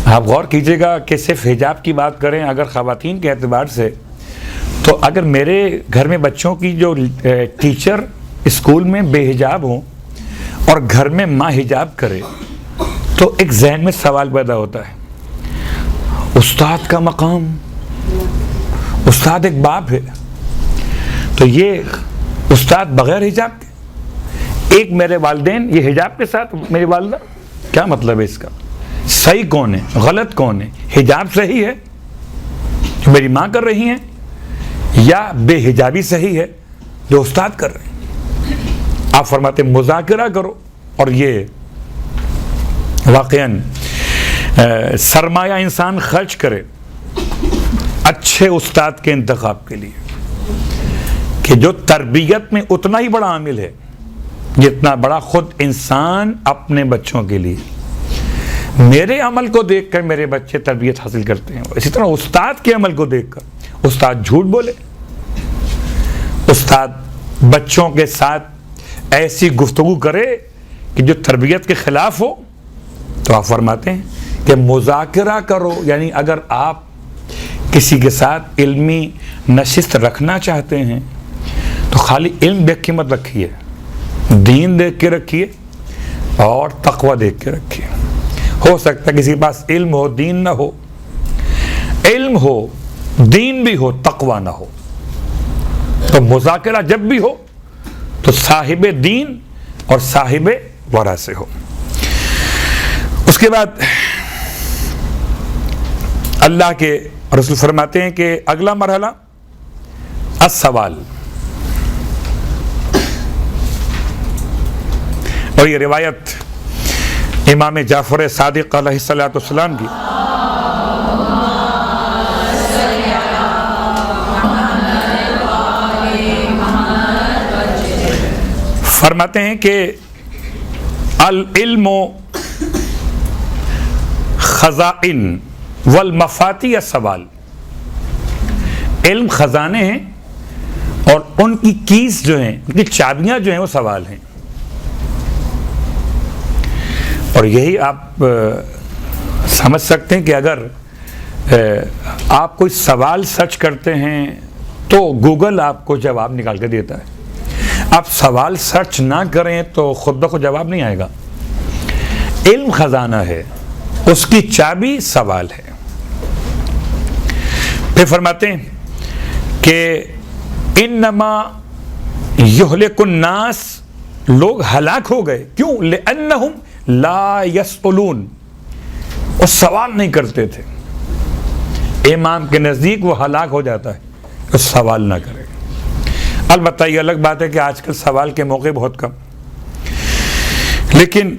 آپ غور کیجئے گا کہ صرف حجاب کی بات کریں اگر خواتین کے اعتبار سے، تو اگر میرے گھر میں بچوں کی جو ٹیچر اسکول میں بے حجاب ہوں اور گھر میں ماں حجاب کرے تو ایک ذہن میں سوال پیدا ہوتا ہے، استاد کا مقام، استاد ایک باپ ہے، تو یہ استاد بغیر حجاب کے، ایک میرے والدین یہ حجاب کے ساتھ، میری والدہ، کیا مطلب ہے اس کا؟ صحیح کون ہے غلط کون ہے؟ حجاب صحیح ہے جو میری ماں کر رہی ہیں یا بے حجابی صحیح ہے جو استاد کر رہے ہیں؟ آپ فرماتے ہیں مذاکرہ کرو. اور یہ واقعاً سرمایہ انسان خرچ کرے اچھے استاد کے انتخاب کے لیے کہ جو تربیت میں اتنا ہی بڑا عامل ہے جتنا بڑا خود انسان اپنے بچوں کے لیے. میرے عمل کو دیکھ کر میرے بچے تربیت حاصل کرتے ہیں، اسی طرح استاد کے عمل کو دیکھ کر استاد جھوٹ بولے، استاد بچوں کے ساتھ ایسی گفتگو کرے کہ جو تربیت کے خلاف ہو، تو آپ فرماتے ہیں کہ مذاکرہ کرو. یعنی اگر آپ کسی کے ساتھ علمی نشست رکھنا چاہتے ہیں تو خالی علم دیکھ کے مت رکھیے، دین دیکھ کے رکھیے اور تقوی دیکھ کے رکھیے. ہو سکتا ہے کسی کے پاس علم ہو دین نہ ہو، علم ہو دین بھی ہو تقوی نہ ہو، تو مذاکرہ جب بھی ہو تو صاحب دین اور صاحب ورع سے ہو. اس کے بعد اللہ کے اور رسول فرماتے ہیں کہ اگلا مرحلہ السوال. اور یہ روایت امام جعفر صادق علیہ الصلوۃ والسلام کی فرماتے ہیں کہ العلم خزائن والمفاتیح السوال. علم خزانے ہیں اور ان کی کیز جو ہیں، ان کی چابیاں جو ہیں وہ سوال ہیں. اور یہی آپ سمجھ سکتے ہیں کہ اگر آپ کوئی سوال سرچ کرتے ہیں تو گوگل آپ کو جواب نکال کے دیتا ہے. آپ سوال سرچ نہ کریں تو خود بخود جواب نہیں آئے گا. علم خزانہ ہے، اس کی چابی سوال ہے. پھر فرماتے ہیں کہ انما یہلک الناس، لوگ ہلاک ہو گئے کیوں؟ لأنہم لا یسئلون، وہ سوال نہیں کرتے تھے. امام کے نزدیک وہ ہلاک ہو جاتا ہے تو سوال نہ کرے. البتہ یہ الگ بات ہے کہ آج کل سوال کے موقع بہت کم، لیکن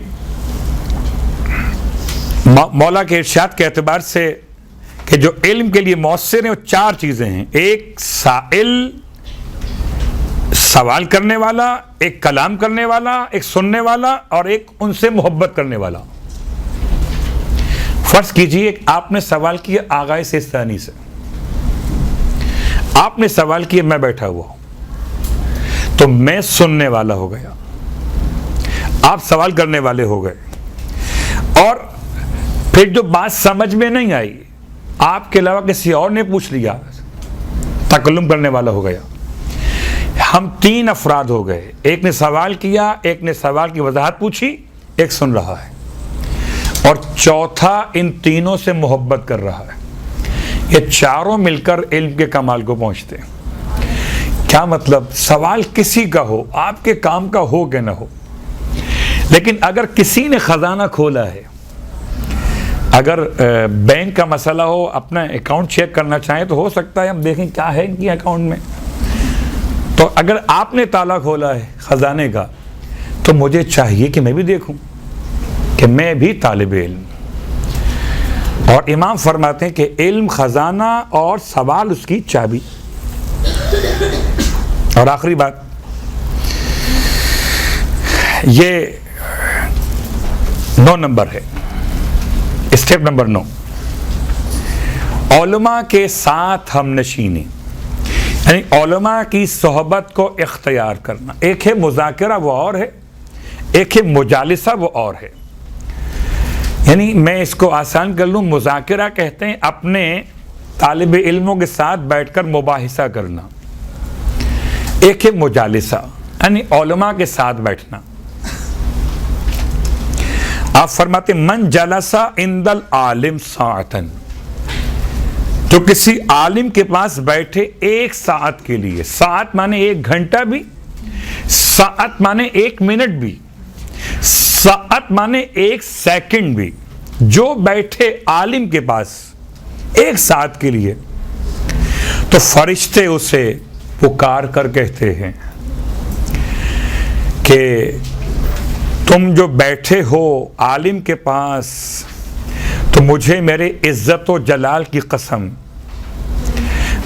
مولا کے ارشاد کے اعتبار سے کہ جو علم کے لیے مؤثر ہیں وہ چار چیزیں ہیں. ایک سائل، سوال کرنے والا، ایک کلام کرنے والا، ایک سننے والا، اور ایک ان سے محبت کرنے والا. فرض کیجئے آپ نے سوال کیا آغائے سیستانی سے، آپ نے سوال کیا، میں بیٹھا ہوا ہوں تو میں سننے والا ہو گیا، آپ سوال کرنے والے ہو گئے. اور پھر جو بات سمجھ میں نہیں آئی آپ کے علاوہ کسی اور نے پوچھ لیا، تکلم کرنے والا ہو گیا. ہم تین افراد ہو گئے، ایک نے سوال کیا، ایک نے سوال کی وضاحت پوچھی، ایک سن رہا ہے، اور چوتھا ان تینوں سے محبت کر رہا ہے. یہ چاروں مل کر علم کے کمال کو پہنچتے ہیں. کیا مطلب؟ سوال کسی کا ہو، آپ کے کام کا ہو کہ نہ ہو، لیکن اگر کسی نے خزانہ کھولا ہے، اگر بینک کا مسئلہ ہو، اپنا اکاؤنٹ چیک کرنا چاہیں تو ہو سکتا ہے ہم دیکھیں کیا ہے ان کی اکاؤنٹ میں. تو اگر آپ نے تالا کھولا ہے خزانے کا تو مجھے چاہیے کہ میں بھی دیکھوں کہ میں بھی طالب علم. اور امام فرماتے ہیں کہ علم خزانہ اور سوال اس کی چابی. اور آخری بات، یہ 9 نمبر ہے، اسٹیپ نمبر 9، علماء کے ساتھ ہم نشینی، یعنی علماء کی صحبت کو اختیار کرنا. ایک ہے مذاکرہ وہ اور ہے، ایک ہے مجالسہ وہ اور ہے. یعنی میں اس کو آسان کر لوں، مذاکرہ کہتے ہیں اپنے طالب علموں کے ساتھ بیٹھ کر مباحثہ کرنا. ایک ہے مجالسہ یعنی علماء کے ساتھ بیٹھنا. آپ فرماتے من جلسہ عند العالم ساعتن، جو کسی عالم کے پاس بیٹھے 1 ساعت کے لیے، ساعت مانے 1 گھنٹہ بھی، ساعت مانے 1 منٹ بھی، ساعت مانے 1 سیکنڈ بھی، جو بیٹھے عالم کے پاس 1 ساعت کے لیے، تو فرشتے اسے پکار کر کہتے ہیں کہ تم جو بیٹھے ہو عالم کے پاس، تو مجھے میرے عزت و جلال کی قسم،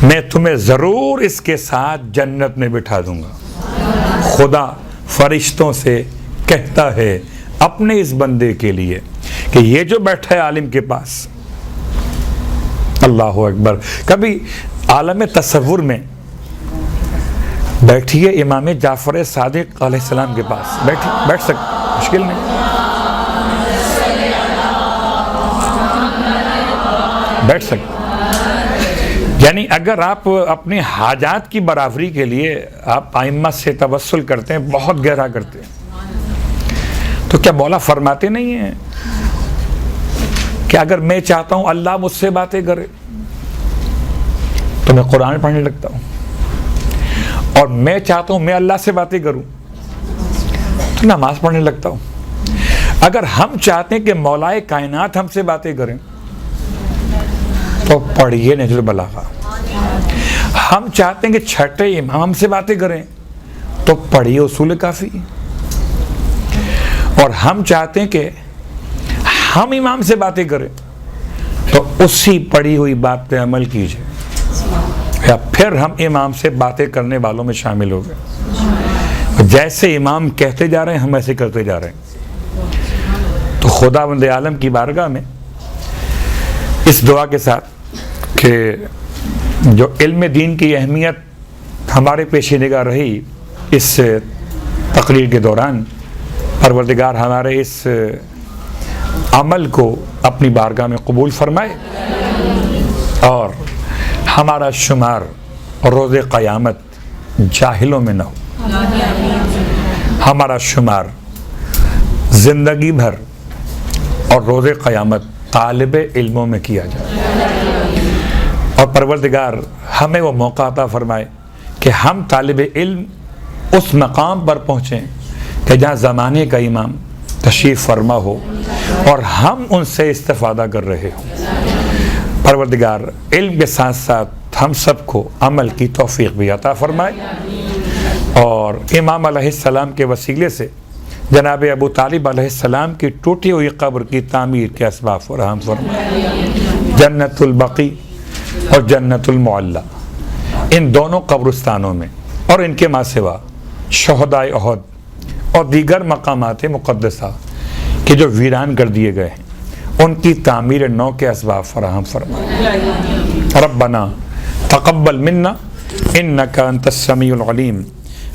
میں تمہیں ضرور اس کے ساتھ جنت میں بٹھا دوں گا. خدا فرشتوں سے کہتا ہے اپنے اس بندے کے لیے کہ یہ جو بیٹھا ہے عالم کے پاس، اللہ اکبر. کبھی عالم تصور میں بیٹھیے امام جعفر صادق علیہ السلام کے پاس، بیٹھ سکتے، مشکل نہیں. بیٹھ سکتے. یعنی اگر آپ اپنے حاجات کی برابری کے لیے آپ ائمہ سے توسل کرتے ہیں، بہت گہرا کرتے ہیں، تو کیا مولا فرماتے نہیں ہیں کہ اگر میں چاہتا ہوں اللہ مجھ سے باتیں کرے تو میں قرآن پڑھنے لگتا ہوں، اور میں چاہتا ہوں میں اللہ سے باتیں کروں تو نماز پڑھنے لگتا ہوں. اگر ہم چاہتے ہیں کہ مولائے کائنات ہم سے باتیں کریں تو پڑھیے نہج البلاغہ۔ ہم چاہتے ہیں کہ چھٹے امام سے باتیں کریں تو پڑھیے اصول کافی، اور ہم چاہتے ہیں کہ ہم امام سے باتیں کریں تو اسی پڑھی ہوئی بات پہ عمل کیجئے، یا پھر ہم امام سے باتیں کرنے والوں میں شامل ہو گئے۔ جیسے امام کہتے جا رہے ہیں ہم ایسے کرتے جا رہے ہیں۔ تو خداوند عالم کی بارگاہ میں اس دعا کے ساتھ کہ جو علم دین کی اہمیت ہمارے پیش نگاہ رہی اس تقریر کے دوران، پروردگار ہمارے اس عمل کو اپنی بارگاہ میں قبول فرمائے، اور ہمارا شمار روز قیامت جاہلوں میں نہ ہو، ہمارا شمار زندگی بھر اور روز قیامت طالب علموں میں کیا جائے، اور پروردگار ہمیں وہ موقع عطا فرمائے کہ ہم طالب علم اس مقام پر پہنچیں کہ جہاں زمانے کا امام تشریف فرما ہو اور ہم ان سے استفادہ کر رہے ہوں۔ پروردگار علم کے ساتھ ساتھ ہم سب کو عمل کی توفیق بھی عطا فرمائے، اور امام علیہ السلام کے وسیلے سے جناب ابو طالب علیہ السلام کی ٹوٹی ہوئی قبر کی تعمیر کے اسباب فراہم فرمائے۔ جنت البقیع اور جنت المعلی، ان دونوں قبرستانوں میں اور ان کے ما سوا شہدائے احد اور دیگر مقامات مقدسہ کہ جو ویران کر دیے گئے ہیں ان کی تعمیر نو کے اسباب فراہم فرمائے۔ ربنا تقبل منا انک انت السمیع العلیم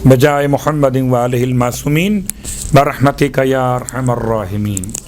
بجائے محمد وآلہ المعصومین برحمتک یا ارحم الراحمین۔